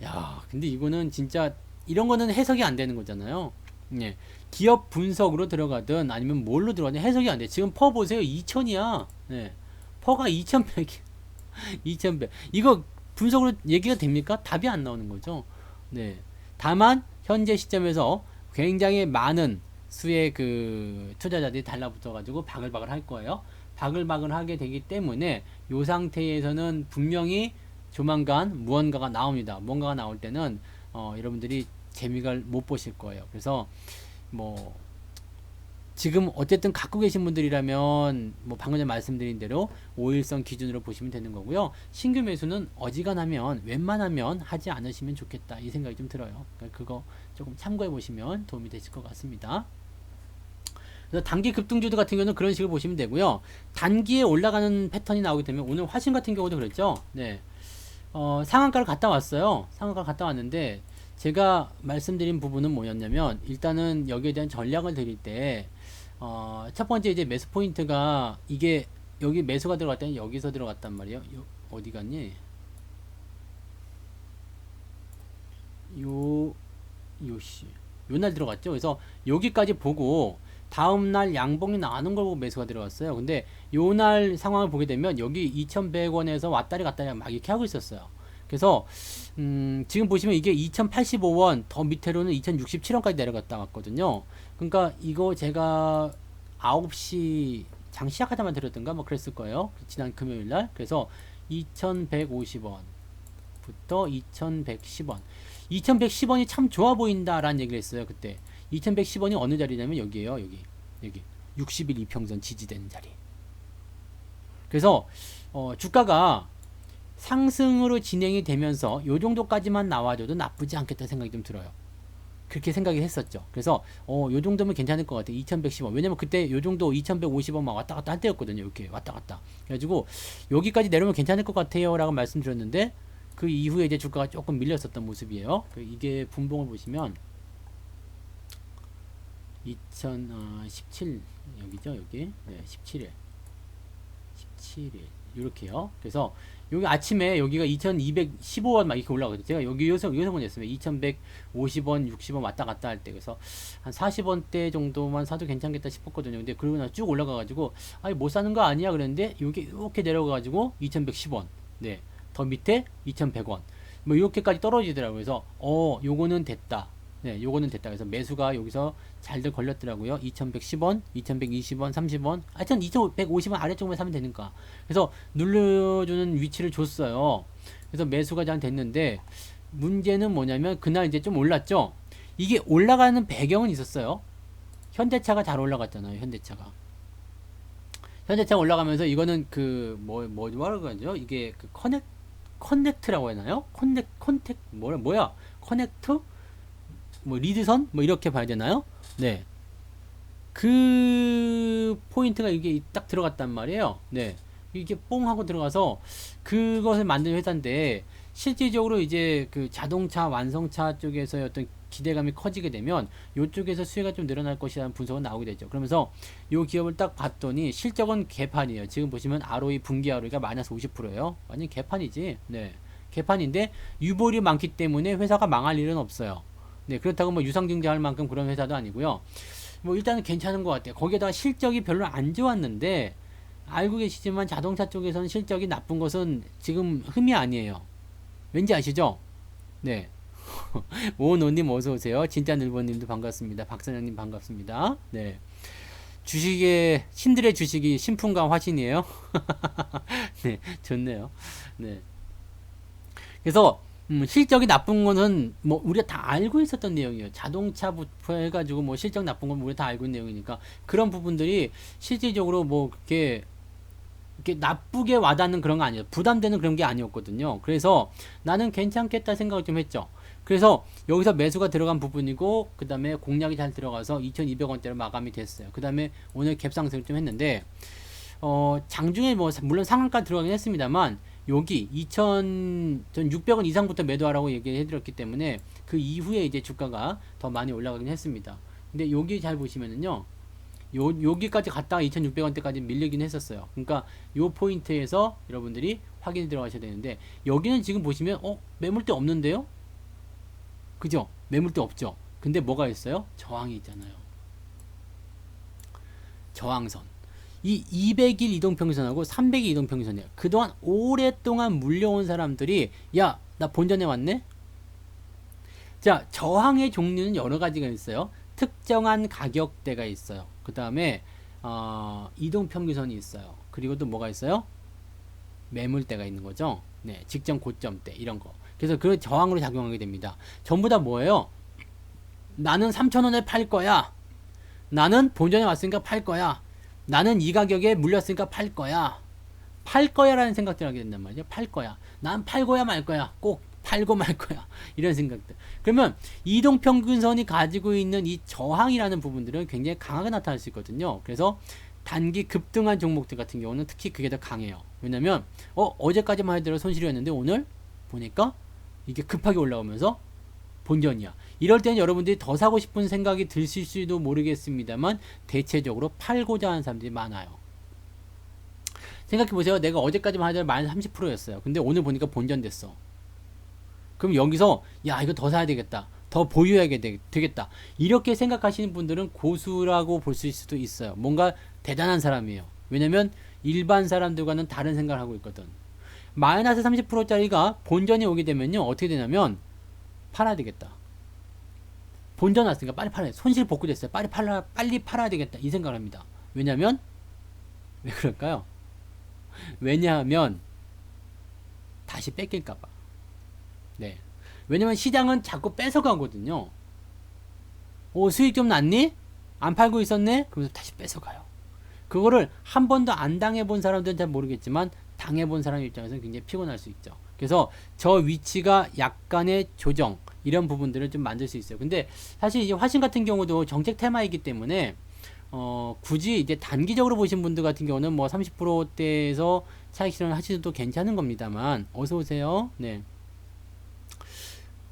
야, 근데 이거는 진짜, 이런 거는 해석이 안 되는 거잖아요. 네. 기업 분석으로 들어가든 아니면 뭘로 들어가든 해석이 안 돼. 지금 퍼 보세요. 2000이야. 네. 퍼가 2100. 2100. 이거 분석으로 얘기가 됩니까? 답이 안 나오는 거죠. 네. 다만 현재 시점에서 굉장히 많은 수의 그 투자자들이 달라붙어 가지고 바글바글 할 거예요. 바글바글 하게 되기 때문에 이 상태에서는 분명히 조만간 무언가가 나옵니다. 뭔가가 나올 때는 여러분들이 재미가 못 보실 거예요. 그래서 뭐 지금 어쨌든 갖고 계신 분들이라면 뭐 방금 전에 말씀드린 대로 5일선 기준으로 보시면 되는 거고요. 신규 매수는 어지간하면 웬만하면 하지 않으시면 좋겠다 이 생각이 좀 들어요. 그러니까 그거 조금 참고해 보시면 도움이 되실 것 같습니다. 그래서 단기 급등주도 같은 경우는 그런 식으로 보시면 되고요. 단기에 올라가는 패턴이 나오게 되면 오늘 화신 같은 경우도 그랬죠. 네. 상한가를 갔다 왔어요. 상한가 갔다 왔는데 제가 말씀드린 부분은 뭐였냐면 일단은 여기에 대한 전략을 드릴 때 첫 번째 이제 매수 포인트가 이게 여기 매수가 들어갈 때는 여기서 들어갔단 말이에요. 어디 갔니? 요날 들어갔죠. 그래서 여기까지 보고 다음날 양봉이 나는 걸 보고 매수가 들어갔어요. 근데 요날 상황을 보게 되면 여기 2100원에서 왔다리 갔다리 막 이렇게 하고 있었어요. 그래서 지금 보시면 이게 2085원 더 밑으로는 2067원까지 내려갔다 왔거든요. 그러니까 이거 제가 9시 장 시작하자마자 드렸던가 뭐 그랬을 거예요. 지난 금요일날. 그래서 2150원부터 2110원 2110원이 참 좋아 보인다라는 얘기를 했어요. 그때 2110원이 어느 자리냐면 여기에요. 여기 60일 이평선 지지되는 자리. 그래서 주가가 상승으로 진행이 되면서 요 정도까지만 나와줘도 나쁘지 않겠다 생각이 좀 들어요. 그렇게 생각이 했었죠. 그래서 요 정도면 괜찮을 것 같아요. 2110원. 왜냐면 그때 요 정도 2150원 막 왔다 갔다 할 때였거든요. 이렇게 왔다 갔다. 그래가지고 여기까지 내려오면 괜찮을 것 같아요. 라고 말씀드렸는데 그 이후에 이제 주가가 조금 밀렸었던 모습이에요. 이게 분봉을 보시면 2017 여기죠. 여기. 네, 17일. 이렇게요. 그래서 여기 아침에 여기가 2215원 막 이렇게 올라가거든요. 제가 여기 요소 보냈어요. 2150원, 60원 왔다 갔다 할 때. 그래서 한 40원대 정도만 사도 괜찮겠다 싶었거든요. 근데 그러고 나서 쭉 올라가가지고, 아니, 못 사는 거 아니야? 그랬는데, 여기 이렇게 내려가가지고, 2110원. 네. 더 밑에 2100원. 뭐, 이렇게까지 떨어지더라고요. 그래서, 요거는 됐다. 네, 요거는 됐다. 그래서 매수가 여기서 잘들 걸렸더라고요. 2110원, 2120원, 30원. 하여튼 2150원 아래쪽만 사면 되니까. 그래서 눌러주는 위치를 줬어요. 그래서 매수가 잘 됐는데, 문제는 뭐냐면, 그날 이제 좀 올랐죠? 이게 올라가는 배경은 있었어요. 현대차가 잘 올라갔잖아요, 현대차가. 현대차가 올라가면서 이거는 뭐라고 하죠? 이게 커넥트라고 해나요? 뭐야? 커넥트? 뭐 리드선 뭐 이렇게 봐야 되나요? 네. 그 포인트가 이게 딱 들어갔단 말이에요. 네. 이게 뽕 하고 들어가서 그것을 만든 회사인데 실질적으로 이제 그 자동차 완성차 쪽에서의 어떤 기대감이 커지게 되면 이쪽에서 수혜가 좀 늘어날 것이라는 분석은 나오게 되죠. 그러면서 이 기업을 딱 봤더니 실적은 개판이에요. 지금 보시면 ROE 분기 ROE가 마이너스 50%예요. 완전 개판이지. 네. 개판인데 유보율이 많기 때문에 회사가 망할 일은 없어요. 네, 그렇다고 뭐 유상증자할 만큼 그런 회사도 아니고요. 뭐 일단은 괜찮은 것 같아요. 거기에다가 실적이 별로 안 좋았는데 알고 계시지만 자동차 쪽에서는 실적이 나쁜 것은 지금 흠이 아니에요. 왠지 아시죠? 네. 오노님 어서 오세요. 진짜 늘보님도 반갑습니다. 박사장님 반갑습니다. 네. 주식의 신들의 주식이 신품과 화신이에요. 네, 좋네요. 네. 그래서 실적이 나쁜 거는 뭐 우리가 다 알고 있었던 내용이에요. 자동차부터 해가지고 뭐 실적 나쁜 건 우리가 다 알고 있는 내용이니까 그런 부분들이 실질적으로 뭐 이렇게 나쁘게 와닿는 그런 거 아니에요. 부담되는 그런 게 아니었거든요. 그래서 나는 괜찮겠다 생각을 좀 했죠. 그래서 여기서 매수가 들어간 부분이고 그 다음에 공략이 잘 들어가서 2200원대로 마감이 됐어요. 그 다음에 오늘 갭상승을 좀 했는데 장중에 뭐 물론 상한가 들어가긴 했습니다만 여기 2600원 이상부터 매도하라고 얘기해 드렸기 때문에 그 이후에 이제 주가가 더 많이 올라가긴 했습니다. 근데 여기 잘 보시면은요. 여기까지 갔다가 2600원대까지 밀리긴 했었어요. 그러니까 요 포인트에서 여러분들이 확인 들어가셔야 되는데 여기는 지금 보시면 매물대 없는데요? 그죠? 매물대 없죠? 근데 뭐가 있어요? 저항이 있잖아요. 저항선. 이 200일 이동평균선하고 300일 이동평균선이에요. 그동안 오랫동안 물려온 사람들이 야, 나 본전에 왔네? 자, 저항의 종류는 여러 가지가 있어요. 특정한 가격대가 있어요. 그 다음에 이동평균선이 있어요. 그리고 또 뭐가 있어요? 매물대가 있는 거죠. 네, 직전 고점대 이런 거. 그래서 그 저항으로 작용하게 됩니다. 전부 다 뭐예요? 나는 3,000원에 팔 거야. 나는 본전에 왔으니까 팔 거야. 나는 이 가격에 물렸으니까 팔 거야. 팔 거야 라는 생각들 하게 된단 말이죠. 팔 거야. 난 팔고야 말 거야. 꼭 팔고 말 거야. 이런 생각들. 그러면 이동평균선이 가지고 있는 이 저항이라는 부분들은 굉장히 강하게 나타날 수 있거든요. 그래서 단기 급등한 종목들 같은 경우는 특히 그게 더 강해요. 왜냐면 어제까지만 해도 손실이었는데 오늘 보니까 이게 급하게 올라오면서 본전이야. 이럴 때는 여러분들이 더 사고 싶은 생각이 드실지도 모르겠습니다만 대체적으로 팔고자 하는 사람들이 많아요. 생각해보세요. 내가 어제까지만 하더라도 마이너스 30%였어요. 근데 오늘 보니까 본전 됐어. 그럼 여기서 야 이거 더 사야 되겠다. 더 보유해야 되겠다. 이렇게 생각하시는 분들은 고수라고 볼 수도 있어요. 뭔가 대단한 사람이에요. 왜냐면 일반 사람들과는 다른 생각을 하고 있거든. 마이너스 30%짜리가 본전이 오게 되면요. 어떻게 되냐면 팔아야 되겠다. 본전 왔으니까 빨리 팔아야 돼. 손실 복구됐어요. 빨리 팔아야 되겠다. 이 생각을 합니다. 왜냐면 왜 그럴까요? 왜냐하면 다시 뺏길까봐. 네. 왜냐면 시장은 자꾸 뺏어가거든요. 수익 좀 났니? 안 팔고 있었네? 그러면서 다시 뺏어가요. 그거를 한 번도 안 당해본 사람들은 잘 모르겠지만 당해본 사람 입장에서는 굉장히 피곤할 수 있죠. 그래서 저 위치가 약간의 조정 이런 부분들을 좀 만들 수 있어요. 근데 사실 이제 화신 같은 경우도 정책 테마이기 때문에 굳이 이제 단기적으로 보신 분들 같은 경우는 뭐 30%대에서 차익 실현을 하시도 괜찮은 겁니다만 어서 오세요. 네.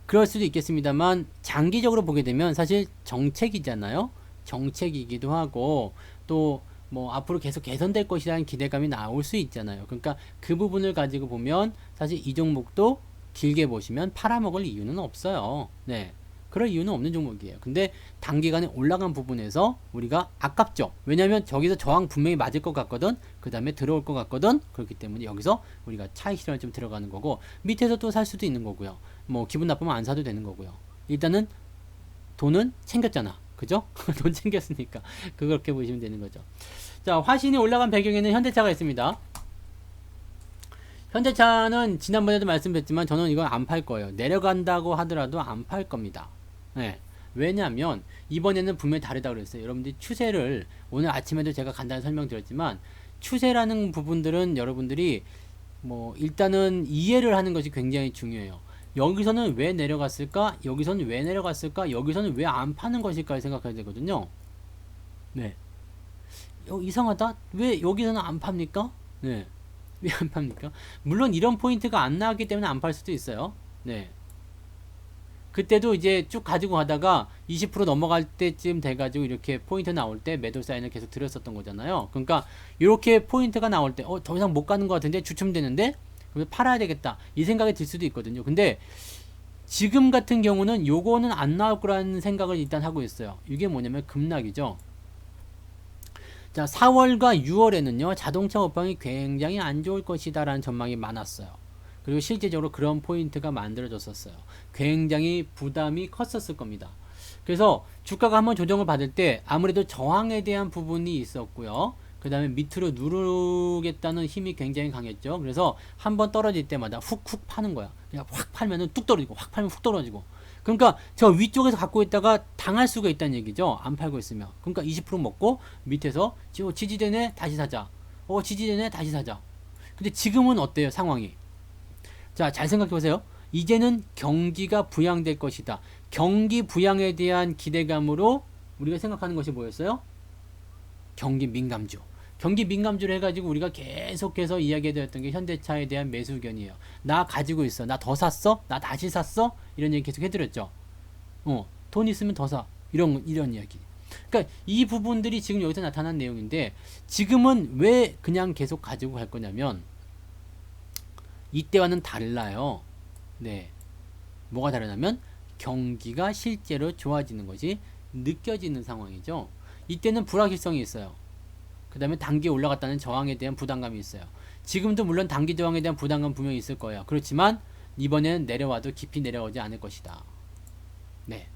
그럴 수도 있겠습니다만 장기적으로 보게 되면 사실 정책이잖아요. 정책이기도 하고 또 뭐 앞으로 계속 개선될 것이라는 기대감이 나올 수 있잖아요. 그러니까 그 부분을 가지고 보면 사실 이 종목도 길게 보시면 팔아먹을 이유는 없어요. 네. 그럴 이유는 없는 종목이에요. 근데 단기간에 올라간 부분에서 우리가 아깝죠. 왜냐하면 저기서 저항 분명히 맞을 것 같거든. 그 다음에 들어올 것 같거든. 그렇기 때문에 여기서 우리가 차익 실현을 좀 들어가는 거고 밑에서 또 살 수도 있는 거고요. 뭐 기분 나쁘면 안 사도 되는 거고요. 일단은 돈은 챙겼잖아. 그죠? 돈 챙겼으니까 그렇게 보시면 되는 거죠. 자, 화신이 올라간 배경에는 현대차가 있습니다. 현대차는 지난번에도 말씀드렸지만 저는 이건 안 팔 거예요. 내려간다고 하더라도 안 팔 겁니다. 네. 왜냐하면 이번에는 분명히 다르다고 그랬어요. 여러분들이 추세를 오늘 아침에도 제가 간단히 설명드렸지만 추세라는 부분들은 여러분들이 뭐 일단은 이해를 하는 것이 굉장히 중요해요. 여기서는 왜 내려갔을까? 여기서는 왜 내려갔을까? 여기서는 왜 안 파는 것일까? 생각해야 되거든요. 네. 이상하다? 왜 여기서는 안 팝니까? 네. 왜 안 팝니까? 물론 이런 포인트가 안 나왔기 때문에 안 팔 수도 있어요. 네. 그때도 이제 쭉 가지고 가다가 20% 넘어갈 때쯤 돼가지고 이렇게 포인트 나올 때 매도 사인을 계속 드렸었던 거잖아요. 그러니까 이렇게 포인트가 나올 때 더 이상 못 가는 것 같은데 주춤되는데 그래서 팔아야 되겠다 이 생각이 들 수도 있거든요. 근데 지금 같은 경우는 요거는 안 나올 거라는 생각을 일단 하고 있어요. 이게 뭐냐면 급락이죠. 자, 4월과 6월에는요 자동차 업황이 굉장히 안 좋을 것이다 라는 전망이 많았어요. 그리고 실제적으로 그런 포인트가 만들어졌었어요. 굉장히 부담이 컸었을 겁니다. 그래서 주가가 한번 조정을 받을 때 아무래도 저항에 대한 부분이 있었고요. 그 다음에 밑으로 누르겠다는 힘이 굉장히 강했죠. 그래서 한번 떨어질 때마다 훅훅 파는 거야. 그냥 확 팔면은 뚝 떨어지고 확 팔면 훅 떨어지고. 그러니까 저 위쪽에서 갖고 있다가 당할 수가 있다는 얘기죠. 안 팔고 있으면. 그러니까 20% 먹고 밑에서 지지되네 다시 사자. 지지되네 다시 사자. 근데 지금은 어때요 상황이? 자, 잘 생각해 보세요. 이제는 경기가 부양될 것이다. 경기 부양에 대한 기대감으로 우리가 생각하는 것이 뭐였어요? 경기 민감주. 경기 민감주를 해가지고 우리가 계속해서 이야기해드렸던 게 현대차에 대한 매수 의견이에요. 나 가지고 있어. 나 더 샀어? 나 다시 샀어? 이런 얘기 계속 해드렸죠. 돈 있으면 더 사. 이런 이야기. 그러니까 이 부분들이 지금 여기서 나타난 내용인데 지금은 왜 그냥 계속 가지고 갈 거냐면 이때와는 달라요. 네. 뭐가 다르냐면 경기가 실제로 좋아지는 것이 느껴지는 상황이죠. 이때는 불확실성이 있어요. 그 다음에 단기에 올라갔다는 저항에 대한 부담감이 있어요. 지금도 물론 단기 저항에 대한 부담감 분명히 있을 거예요. 그렇지만 이번에는 내려와도 깊이 내려오지 않을 것이다. 네.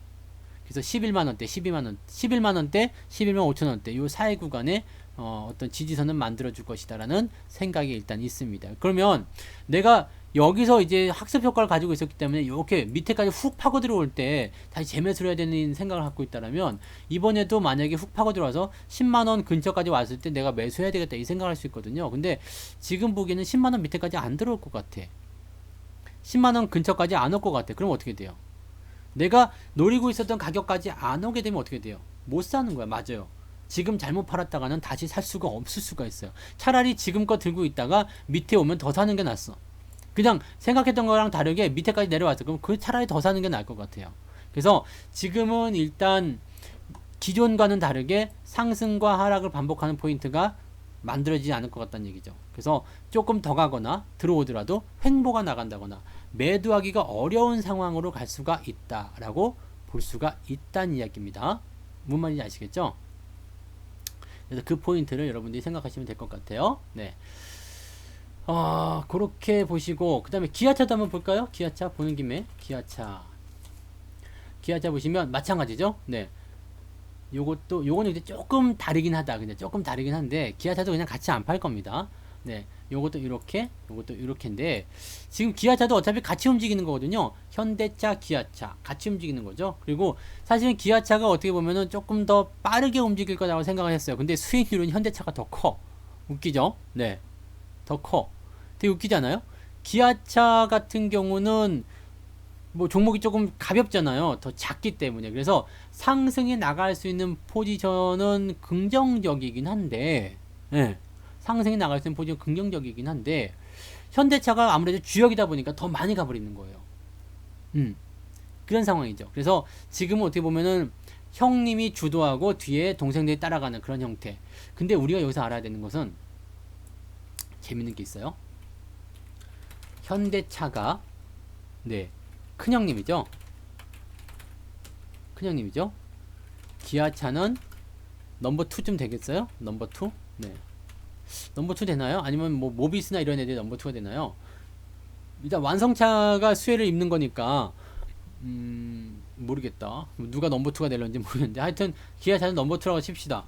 그래서 11만원대, 12만원, 11만원대, 11만 5천원대 요 사이 구간에 어떤 지지선은 만들어줄 것이다 라는 생각이 일단 있습니다. 그러면 내가 여기서 이제 학습 효과를 가지고 있었기 때문에 이렇게 밑에까지 훅 파고 들어올 때 다시 재매수를 해야 되는 생각을 갖고 있다면 이번에도 만약에 훅 파고 들어와서 10만원 근처까지 왔을 때 내가 매수해야 되겠다 이 생각을 할 수 있거든요. 근데 지금 보기에는 10만원 밑에까지 안 들어올 것 같아. 10만원 근처까지 안 올 것 같아. 그럼 어떻게 돼요? 내가 노리고 있었던 가격까지 안 오게 되면 어떻게 돼요? 못 사는 거야. 맞아요. 지금 잘못 팔았다가는 다시 살 수가 없을 수가 있어요. 차라리 지금껏 들고 있다가 밑에 오면 더 사는 게 낫어. 그냥 생각했던 거랑 다르게 밑에까지 내려왔어. 그럼 그 차라리 더 사는 게 나을 것 같아요. 그래서 지금은 일단 기존과는 다르게 상승과 하락을 반복하는 포인트가 만들어지지 않을 것 같다는 얘기죠. 그래서 조금 더 가거나 들어오더라도 횡보가 나간다거나 매도하기가 어려운 상황으로 갈 수가 있다라고 볼 수가 있다는 이야기입니다. 뭔 말인지 아시겠죠? 그래서 그 포인트를 여러분들이 생각하시면 될 것 같아요. 네. 그렇게 보시고 그 다음에 기아차도 한번 볼까요? 기아차 보는 김에 기아차 보시면 마찬가지죠. 네. 요거는 이제 조금 다르긴 하다. 근데 조금 다르긴 한데 기아차도 그냥 같이 안 팔 겁니다. 네. 요것도 이렇게, 요것도 이렇게인데 지금 기아차도 어차피 같이 움직이는 거거든요. 현대차, 기아차 같이 움직이는 거죠. 그리고 사실은 기아차가 어떻게 보면은 조금 더 빠르게 움직일 거라고 생각을 했어요. 근데 수익률은 현대차가 더 커. 웃기죠? 네, 더 커. 되게 웃기잖아요. 기아차 같은 경우는 뭐 종목이 조금 가볍잖아요. 더 작기 때문에. 그래서 상승에 나갈 수 있는 포지션은 긍정적이긴 한데, 예, 상승에 나갈 수 있는 포지션은 긍정적이긴 한데, 현대차가 아무래도 주역이다 보니까 더 많이 가버리는 거예요. 그런 상황이죠. 그래서 지금은 어떻게 보면은 형님이 주도하고 뒤에 동생들이 따라가는 그런 형태. 근데 우리가 여기서 알아야 되는 것은 재밌는 게 있어요. 현대차가, 네, 큰형님이죠. 큰형님이죠. 기아차는 넘버 2쯤 되겠어요? 넘버 2? 네. 넘버 2 되나요? 아니면 뭐 모비스나 이런 애들이 넘버 2가 되나요? 일단 완성차가 수혜를 입는 거니까 모르겠다. 누가 넘버 2가 될런지 모르겠는데 하여튼 기아차는 넘버 2라고 칩시다.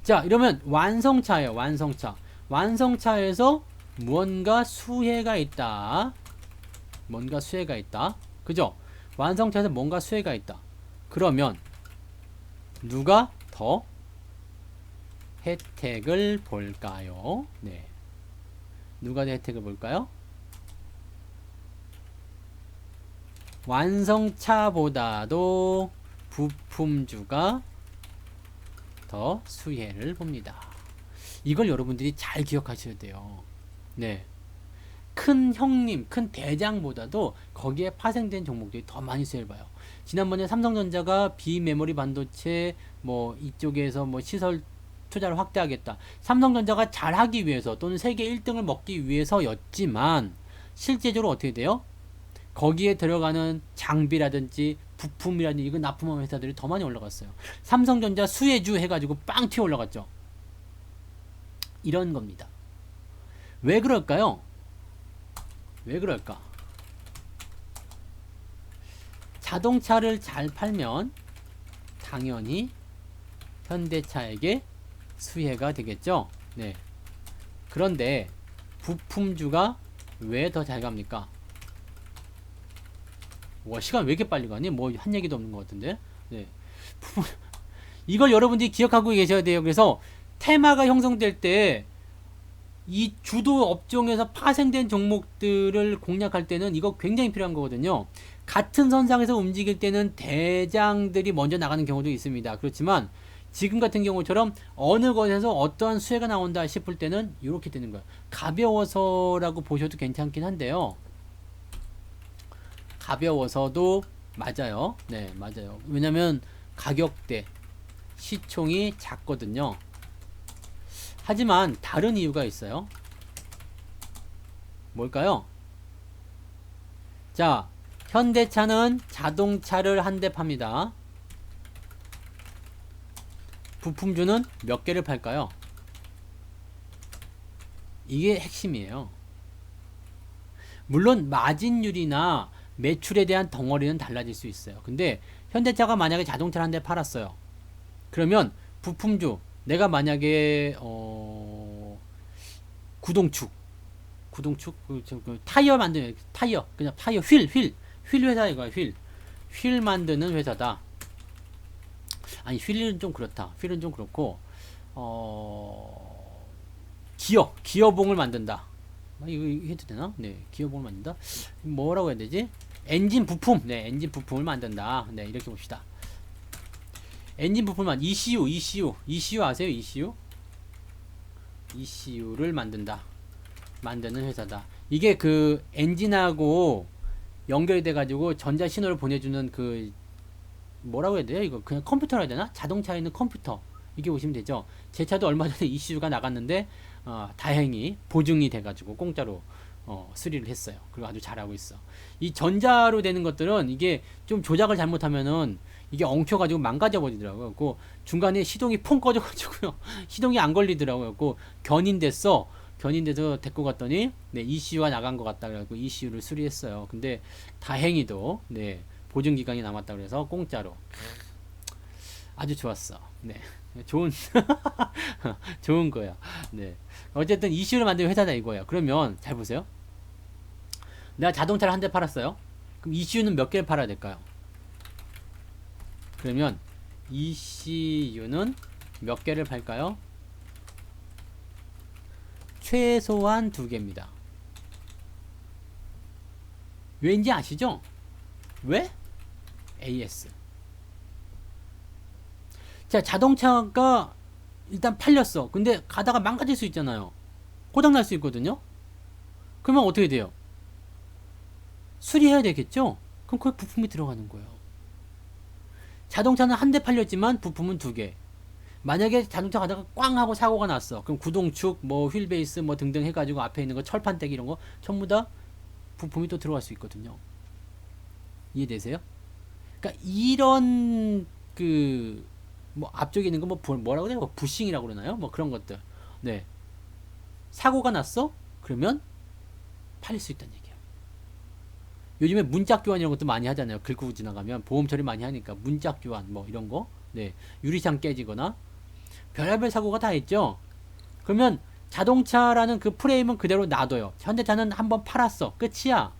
자, 이러면 완성차예요. 완성차. 완성차에서 무언가 수혜가 있다. 뭔가 수혜가 있다. 그죠? 완성차에서 뭔가 수혜가 있다. 그러면 누가 더 혜택을 볼까요? 네. 누가 더 혜택을 볼까요? 완성차보다도 부품주가 더 수혜를 봅니다. 이걸 여러분들이 잘 기억하셔야 돼요. 네. 큰 형님, 큰 대장보다도 거기에 파생된 종목들이 더 많이 수혜를 봐요. 지난번에 삼성전자가 비메모리 반도체 뭐 이쪽에서 뭐 시설 투자를 확대하겠다. 삼성전자가 잘하기 위해서 또는 세계 1등을 먹기 위해서였지만 실제적으로 어떻게 돼요? 거기에 들어가는 장비라든지 부품이라든지 이거 납품하는 회사들이 더 많이 올라갔어요. 삼성전자 수혜주 해가지고 빵 튀어 올라갔죠. 이런 겁니다. 왜 그럴까요? 왜 그럴까? 자동차를 잘 팔면 당연히 현대차에게 수혜가 되겠죠. 네. 그런데 부품주가 왜 더 잘 갑니까? 와, 시간 왜 이렇게 빨리 가니? 뭐 한 얘기도 없는 것 같은데. 네. 이걸 여러분들이 기억하고 계셔야 돼요. 그래서 테마가 형성될 때 이 주도 업종에서 파생된 종목들을 공략할 때는 이거 굉장히 필요한 거거든요. 같은 선상에서 움직일 때는 대장들이 먼저 나가는 경우도 있습니다. 그렇지만 지금 같은 경우처럼 어느 것에서 어떠한 수혜가 나온다 싶을 때는 이렇게 되는 거예요. 가벼워서라고 보셔도 괜찮긴 한데요. 가벼워서도 맞아요. 네, 맞아요. 왜냐면 가격대, 시총이 작거든요. 하지만 다른 이유가 있어요. 뭘까요? 자, 현대차는 자동차를 한 대 팝니다. 부품주는 몇 개를 팔까요? 이게 핵심이에요. 물론 마진율이나 매출에 대한 덩어리는 달라질 수 있어요. 근데 현대차가 만약에 자동차를 한 대 팔았어요. 그러면 부품주, 내가 만약에 구동축 그 타이어 만드는 타이어 그냥 타이어 휠 회사 이거야. 휠 만드는 회사다. 아니 휠은 좀 그렇다. 휠은 좀 그렇고 기어봉을 만든다. 이거 해도 되나? 네, 기어봉을 만든다. 뭐라고 해야 되지? 엔진 부품. 네, 엔진 부품을 만든다. 네, 이렇게 봅시다. 엔진 부품만 ECU 아세요? ECU를 만든다. 만드는 회사다. 이게 그 엔진하고 연결이 돼 가지고 전자 신호를 보내주는 그 뭐라고 해야 돼요? 이거 그냥 컴퓨터라 해야 되나? 자동차에 있는 컴퓨터. 이게 보시면 되죠. 제 차도 얼마 전에 ECU가 나갔는데 다행히 보증이 돼가지고 공짜로 수리를 했어요. 그리고 아주 잘하고 있어. 이 전자로 되는 것들은 이게 좀 조작을 잘못하면은 이게 엉켜가지고 망가져 버리더라고요. 그 중간에 시동이 퐁 꺼져가지고요. 시동이 안 걸리더라고요. 그 견인돼서 데리고 갔더니 네, ECU가 나간 것 같다 그래갖고 ECU를 수리했어요. 근데 다행히도 네, 보증 기간이 남았다 그래서 공짜로 아주 좋았어. 네. 좋은 좋은 거야. 네. 어쨌든 이슈를 만드는 회사다 이거예요. 그러면 잘 보세요. 내가 자동차를 한 대 팔았어요. 그럼 이슈는 몇 개를 팔아야 될까요? 그러면 ECU는 몇 개를 팔까요? 최소한 2개입니다. 왜인지 아시죠? 왜? AS. 자, 자동차가 일단 팔렸어. 근데 가다가 망가질 수 있잖아요. 고장날 수 있거든요. 그러면 어떻게 돼요? 수리해야 되겠죠? 그럼 거기 부품이 들어가는 거예요. 자동차는 한 대 팔렸지만 부품은 2개. 만약에 자동차 가다가 꽝 하고 사고가 났어. 그럼 구동축, 뭐 휠베이스 뭐 등등 해가지고 앞에 있는 거 철판떼기 이런 거 전부 다 부품이 또 들어갈 수 있거든요. 이해되세요? 그러니까 이런 그 뭐 앞쪽에 있는 거 뭐 뭐라고 해요? 부싱이라고 그러나요? 뭐 그런 것들. 네. 사고가 났어? 그러면 팔릴 수 있다는 얘기예요. 요즘에 문짝 교환 이런 것도 많이 하잖아요. 긁고 지나가면 보험 처리 많이 하니까 문짝 교환 뭐 이런 거. 네. 유리창 깨지거나 별의별 사고가 다 있죠. 그러면 자동차라는 그 프레임은 그대로 놔둬요. 현대차는 한번 팔았어. 끝이야.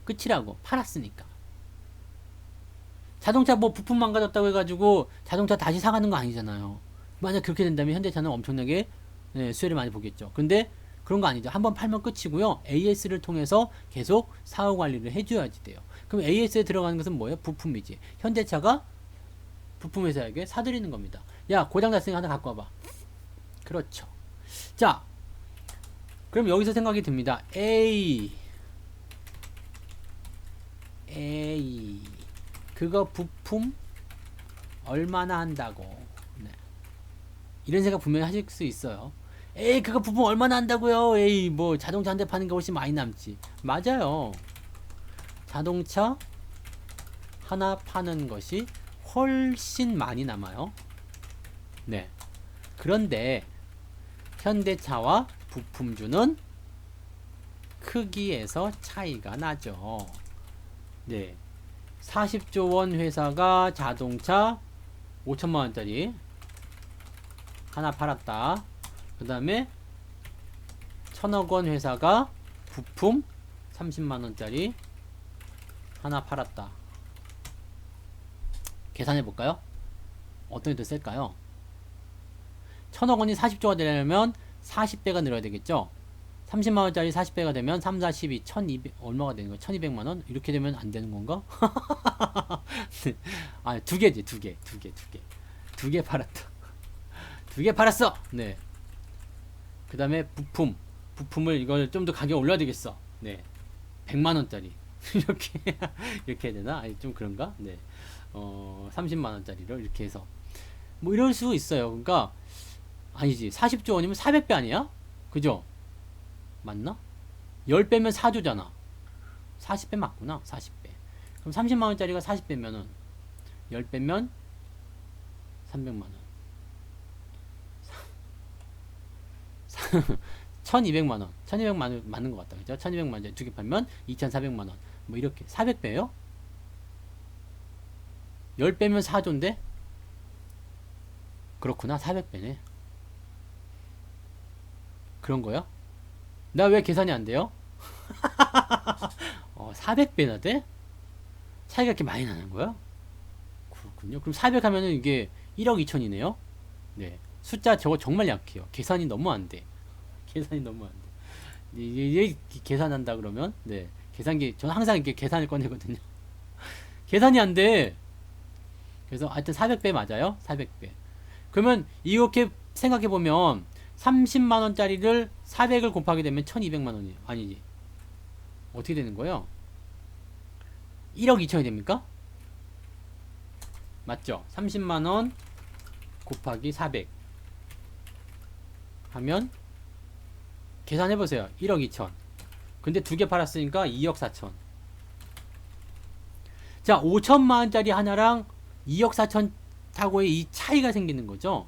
끝이라고. 팔았으니까. 자동차 뭐 부품 망가졌다고 해가지고 자동차 다시 사가는 거 아니잖아요. 만약 그렇게 된다면 현대차는 엄청나게 수혜를 많이 보겠죠. 근데 그런 거 아니죠. 한번 팔면 끝이고요. AS를 통해서 계속 사후 관리를 해줘야지 돼요. 그럼 AS에 들어가는 것은 뭐예요? 부품이지. 현대차가 부품회사에게 사드리는 겁니다. 야, 고장났으니까 하나 갖고 와봐. 그렇죠. 자, 그럼 여기서 생각이 듭니다. A 그거 부품 얼마나 한다고. 네. 이런 생각 분명히 하실 수 있어요. 에이, 그거 부품 얼마나 한다고요? 에이, 뭐 자동차 한 대 파는 게 훨씬 많이 남지. 맞아요. 자동차 하나 파는 것이 훨씬 많이 남아요. 네. 그런데 현대차와 부품주는 크기에서 차이가 나죠. 네. 40조 원 회사가 자동차 5천만 원짜리 하나 팔았다. 그 다음에 1000억 원 회사가 부품 30만 원짜리 하나 팔았다. 계산해 볼까요? 어떤 게 더 셀까요? 1000억 원이 40조가 되려면 40배가 늘어야 되겠죠? 30만 원짜리 40배가 되면 3, 4, 12, 1200 얼마가 되는 거야? 1200만 원? 이렇게 되면 안 되는 건가? 아, 2개지. 2개 팔았다. 2개 팔았어. 네. 그다음에 부품을 이걸 좀 더 가격 올려야 되겠어. 네. 100만 원짜리. 이렇게 해야 되나? 아니, 좀 그런가? 네. 30만 원짜리로 이렇게 해서 뭐 이럴 수 있어요. 그러니까 아니지. 40조 원이면 400배 아니야? 그죠? 맞나? 10배면 4조잖아. 40배 맞구나. 40배. 그럼 30만원짜리가 40배면은 10배면 300만원. 1200만원. 1200만원 맞는 것 같다. 그죠? 1200만원 2개 팔면 2400만원. 뭐 이렇게. 400배요? 10배면 4조인데? 그렇구나. 400배네. 그런 거야? 나 왜 계산이 안 돼요? 400배나 돼? 차이가 이렇게 많이 나는 거야? 그렇군요. 그럼 400 하면은 이게 1억 2천이네요? 네. 숫자 저거 정말 약해요. 계산이 너무 안 돼. 계산이 너무 안 돼. 이게 계산한다 그러면, 네. 계산기, 저는 항상 이렇게 계산을 꺼내거든요. 계산이 안 돼. 그래서 하여튼 400배 맞아요? 400배. 그러면 이렇게 생각해보면 30만원짜리를 400을 곱하게 되면 1200만원이에요. 아니지. 어떻게 되는 거예요? 1억 2천이 됩니까? 맞죠? 30만원 곱하기 400 하면 계산해보세요. 1억 2천. 근데 2개 팔았으니까 2억 4천. 자, 5천만원짜리 하나랑 2억 4천 타고의 이 차이가 생기는 거죠.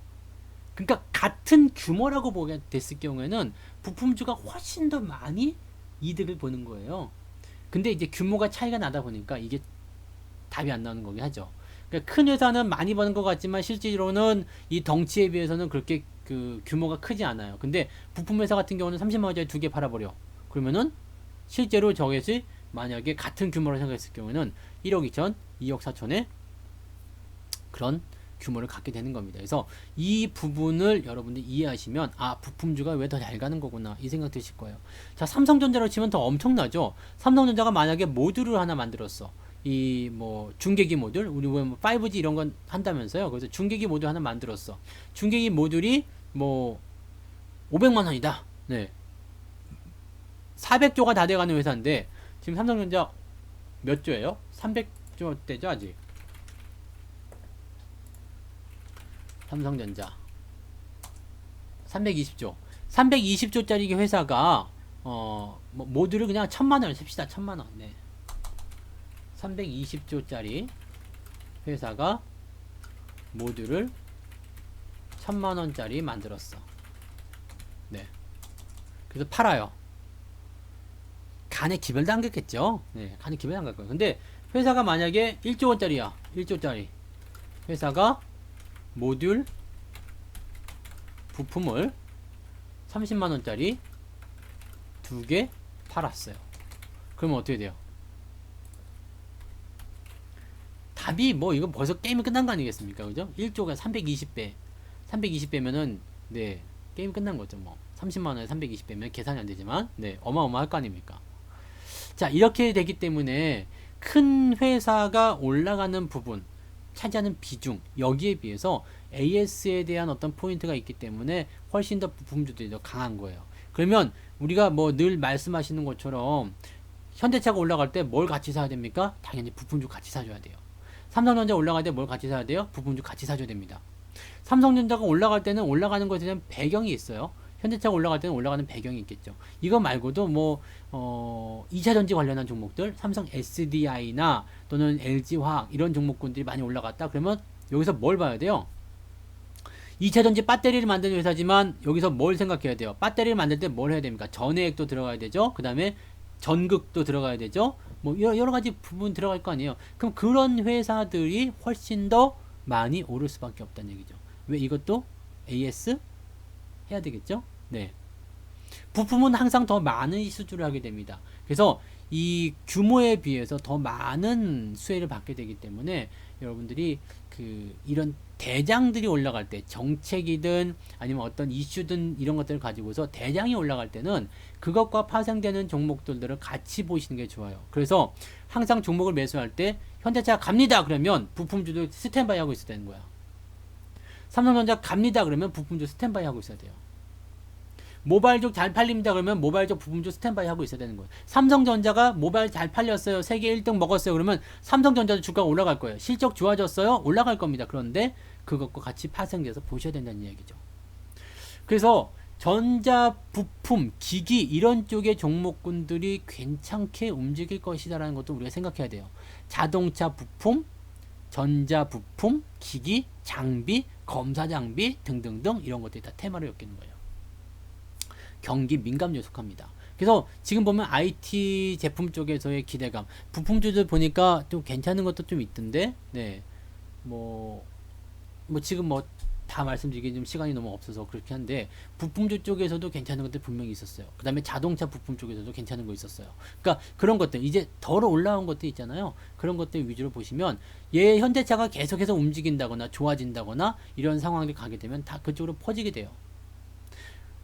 그러니까 같은 규모라고 보게 됐을 경우에는 부품주가 훨씬 더 많이 이득을 보는 거예요. 근데 이제 규모가 차이가 나다 보니까 이게 답이 안 나오는 거긴 하죠. 그러니까 큰 회사는 많이 버는 것 같지만 실제로는 이 덩치에 비해서는 그렇게 그 규모가 크지 않아요. 근데 부품 회사 같은 경우는 30만 원짜리 두 개 팔아버려. 그러면은 실제로 저것이 만약에 같은 규모로 생각했을 경우에는 1억 2천, 2억 4천의 그런 규모를 갖게 되는 겁니다. 그래서 이 부분을 여러분들이 이해하시면 아 부품주가 왜 더 잘 가는 거구나 이 생각 드실 거예요. 자 삼성전자로 치면 더 엄청나죠. 삼성전자가 만약에 모듈을 하나 만들었어. 이 뭐 중계기 모듈 우리 뭐 5G 이런 건 한다면서요. 그래서 중계기 모듈 하나 만들었어. 중계기 모듈이 뭐 500만 원이다. 네. 400조가 다 돼가는 회사인데 지금 삼성전자 몇 조예요? 300조대죠 아직. 삼성전자 320조 320조짜리 회사가 뭐 모듈을 그냥 1000만원 씁시다. 1000만원. 네. 320조짜리 회사가 모듈을 1000만원짜리 만들었어. 네. 그래서 팔아요. 간에 기별도 안 갔겠죠. 네, 간에 기별도 안 갈 거예요. 근데 회사가 만약에 1조원짜리야. 1조짜리 회사가 모듈 부품을 30만원짜리 두 개 팔았어요. 그러면 어떻게 돼요? 답이 뭐 이거 벌써 게임이 끝난 거 아니겠습니까? 그죠? 1조가 320배 320배면은 네 게임 끝난 거죠. 뭐 30만원에 320배면 계산이 안 되지만 네 어마어마할 거 아닙니까? 자 이렇게 되기 때문에 큰 회사가 올라가는 부분 차지하는 비중 여기에 비해서 AS에 대한 어떤 포인트가 있기 때문에 훨씬 더 부품주들이 더 강한 거예요. 그러면 우리가 뭐 늘 말씀하시는 것처럼 현대차가 올라갈 때 뭘 같이 사야 됩니까? 당연히 부품주 같이 사줘야 돼요. 삼성전자 올라갈 때 뭘 같이 사야 돼요? 부품주 같이 사줘야 됩니다. 삼성전자가 올라갈 때는 올라가는 것에 대한 배경이 있어요. 현대차가 올라갈 때는 올라가는 배경이 있겠죠. 이거 말고도 뭐 2차전지 관련한 종목들 삼성 SDI나 또는 LG화학 이런 종목군들이 많이 올라갔다. 그러면 여기서 뭘 봐야 돼요? 2차전지 배터리를 만드는 회사지만 여기서 뭘 생각해야 돼요? 배터리를 만들 때 뭘 해야 됩니까? 전해액도 들어가야 되죠. 그 다음에 전극도 들어가야 되죠. 뭐 여러 가지 부분 들어갈 거 아니에요. 그럼 그런 회사들이 훨씬 더 많이 오를 수밖에 없다는 얘기죠. 왜 이것도 AS 해야 되겠죠? 네. 부품은 항상 더 많은 수주를 하게 됩니다. 그래서 이 규모에 비해서 더 많은 수혜를 받게 되기 때문에 여러분들이 그 이런 대장들이 올라갈 때 정책이든 아니면 어떤 이슈든 이런 것들을 가지고서 대장이 올라갈 때는 그것과 파생되는 종목들을 같이 보시는 게 좋아요. 그래서 항상 종목을 매수할 때 현대차가 갑니다 그러면 부품주도 스탠바이 하고 있어야 되는 거야. 삼성전자 갑니다 그러면 부품주 스탠바이 하고 있어야 돼요. 모바일 쪽 잘 팔립니다 그러면 모바일 쪽 부품주 스탠바이 하고 있어야 되는 거예요. 삼성전자가 모바일 잘 팔렸어요. 세계 1등 먹었어요. 그러면 삼성전자도 주가가 올라갈 거예요. 실적 좋아졌어요. 올라갈 겁니다. 그런데 그것과 같이 파생돼서 보셔야 된다는 이야기죠. 그래서 전자 부품, 기기 이런 쪽의 종목군들이 괜찮게 움직일 것이다라는 것도 우리가 생각해야 돼요. 자동차 부품, 전자 부품, 기기, 장비, 검사 장비 등등등 이런 것들이 다 테마를 엮이는 거예요. 경기 민감주에 속합니다. 그래서 지금 보면 IT 제품 쪽에서의 기대감, 부품주들 보니까 좀 괜찮은 것도 좀 있던데, 네, 뭐 지금 뭐 다 말씀드리기 좀 시간이 너무 없어서 그렇게 한데 부품주 쪽에서도 괜찮은 것들 분명히 있었어요. 그 다음에 자동차 부품 쪽에서도 괜찮은 거 있었어요. 그러니까 그런 것들 이제 덜 올라온 것들 있잖아요. 그런 것들 위주로 보시면 얘 현대차가 계속해서 움직인다거나 좋아진다거나 이런 상황이 가게 되면 다 그쪽으로 퍼지게 돼요.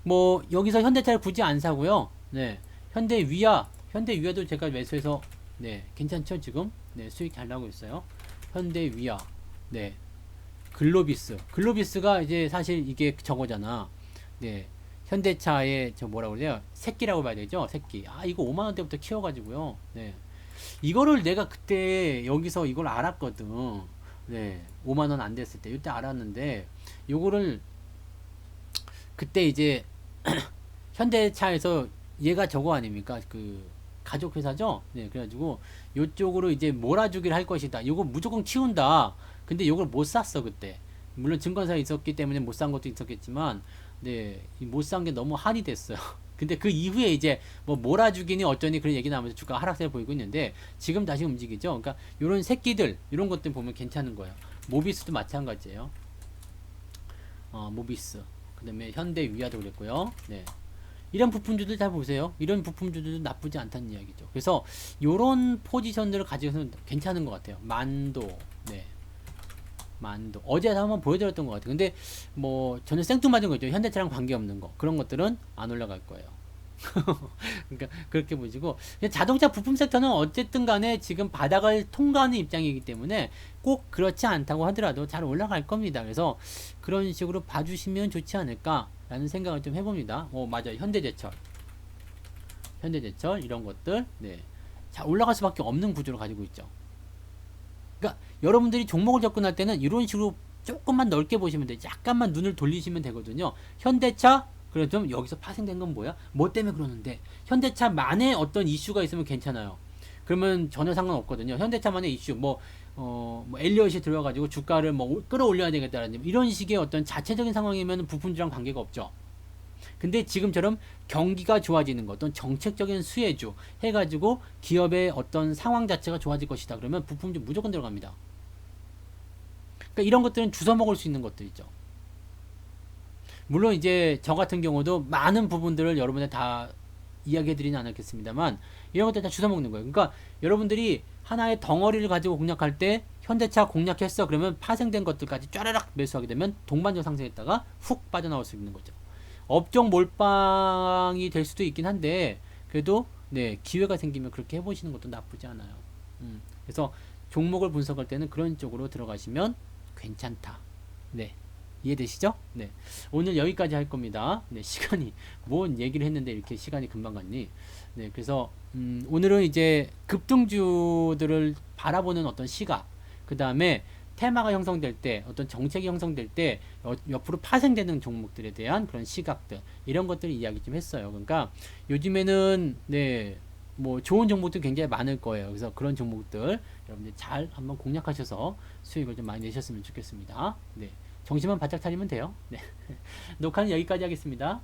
뭐 여기서 현대차를 굳이 안 사고요. 네, 현대위아도 제가 매수해서 네 괜찮죠 지금. 네 수익 잘 나고 있어요. 현대위아, 네 글로비스가 이제 사실 이게 저거잖아. 네 현대차의 저 뭐라고 그래요? 새끼라고 봐야 되죠. 새끼. 아 이거 5만 원대부터 키워가지고요. 네 이거를 내가 그때 여기서 이걸 알았거든. 네 5만 원 안 됐을 때 이때 알았는데 요거를 그때 이제 현대차에서 얘가 저거 아닙니까? 그 가족 회사죠? 네, 그래가지고 요쪽으로 이제 몰아주기를 할 것이다. 요거 무조건 키운다. 근데 요걸 못 샀어 그때. 물론 증권사에 있었기 때문에 못 산 것도 있었겠지만, 네, 못 산 게 너무 한이 됐어요. 근데 그 이후에 이제 뭐 몰아주기니 어쩌니 그런 얘기 나오면서 주가 하락세 보이고 있는데 지금 다시 움직이죠. 그러니까 요런 새끼들 이런 것들 보면 괜찮은 거예요. 모비스도 마찬가지예요. 모비스. 그 그다음에 현대 위아도 그랬고요. 네. 이런 부품주들 잘 보세요. 이런 부품주들도 나쁘지 않다는 이야기죠. 그래서 요런 포지션들을 가지고서는 괜찮은 것 같아요. 만도, 네. 만도. 어제 한번 보여드렸던 것 같아요. 근데 뭐 저는 생뚱맞은 거 있죠. 현대차랑 관계없는 거. 그런 것들은 안 올라갈 거예요. 그러니까 그렇게 보시고 자동차 부품 섹터는 어쨌든 간에 지금 바닥을 통과하는 입장이기 때문에 꼭 그렇지 않다고 하더라도 잘 올라갈 겁니다. 그래서 그런 식으로 봐주시면 좋지 않을까라는 생각을 좀 해봅니다. 맞아요. 현대제철 이런 것들 네. 자, 올라갈 수밖에 없는 구조를 가지고 있죠. 그러니까 여러분들이 종목을 접근할 때는 이런 식으로 조금만 넓게 보시면 돼요. 약간만 눈을 돌리시면 되거든요. 현대차 그래 좀 여기서 파생된 건 뭐야? 뭐 때문에 그러는데 현대차만의 어떤 이슈가 있으면 괜찮아요. 그러면 전혀 상관없거든요. 현대차만의 이슈 뭐 엘리엇이 들어가지고 주가를 뭐 끌어올려야 되겠다라는 이런 식의 어떤 자체적인 상황이면 부품주랑 관계가 없죠. 근데 지금처럼 경기가 좋아지는 것, 어떤 정책적인 수혜주 해가지고 기업의 어떤 상황 자체가 좋아질 것이다. 그러면 부품주 무조건 들어갑니다. 그러니까 이런 것들은 주워 먹을 수 있는 것들이죠. 물론 이제 저 같은 경우도 많은 부분들을 여러분에 다 이야기해드리진 않았겠습니다만 이런 것들 다 주워 먹는 거예요. 그러니까 여러분들이 하나의 덩어리를 가지고 공략할 때 현대차 공략했어. 그러면 파생된 것들까지 쫘라락 매수하게 되면 동반적 상승했다가 훅 빠져나올 수 있는 거죠. 업종 몰빵이 될 수도 있긴 한데 그래도 네 기회가 생기면 그렇게 해보시는 것도 나쁘지 않아요. 그래서 종목을 분석할 때는 그런 쪽으로 들어가시면 괜찮다. 네. 이해되시죠? 네. 오늘 여기까지 할 겁니다. 네, 시간이, 뭔 얘기를 했는데 이렇게 시간이 금방 갔니? 네, 그래서, 오늘은 이제 급등주들을 바라보는 어떤 시각, 그 다음에 테마가 형성될 때, 어떤 정책이 형성될 때, 옆으로 파생되는 종목들에 대한 그런 시각들, 이런 것들 이야기 좀 했어요. 그러니까 요즘에는, 네, 뭐 좋은 종목들 굉장히 많을 거예요. 그래서 그런 종목들 여러분들 잘 한번 공략하셔서 수익을 좀 많이 내셨으면 좋겠습니다. 네. 정신만 바짝 차리면 돼요. 네. 녹화는 여기까지 하겠습니다.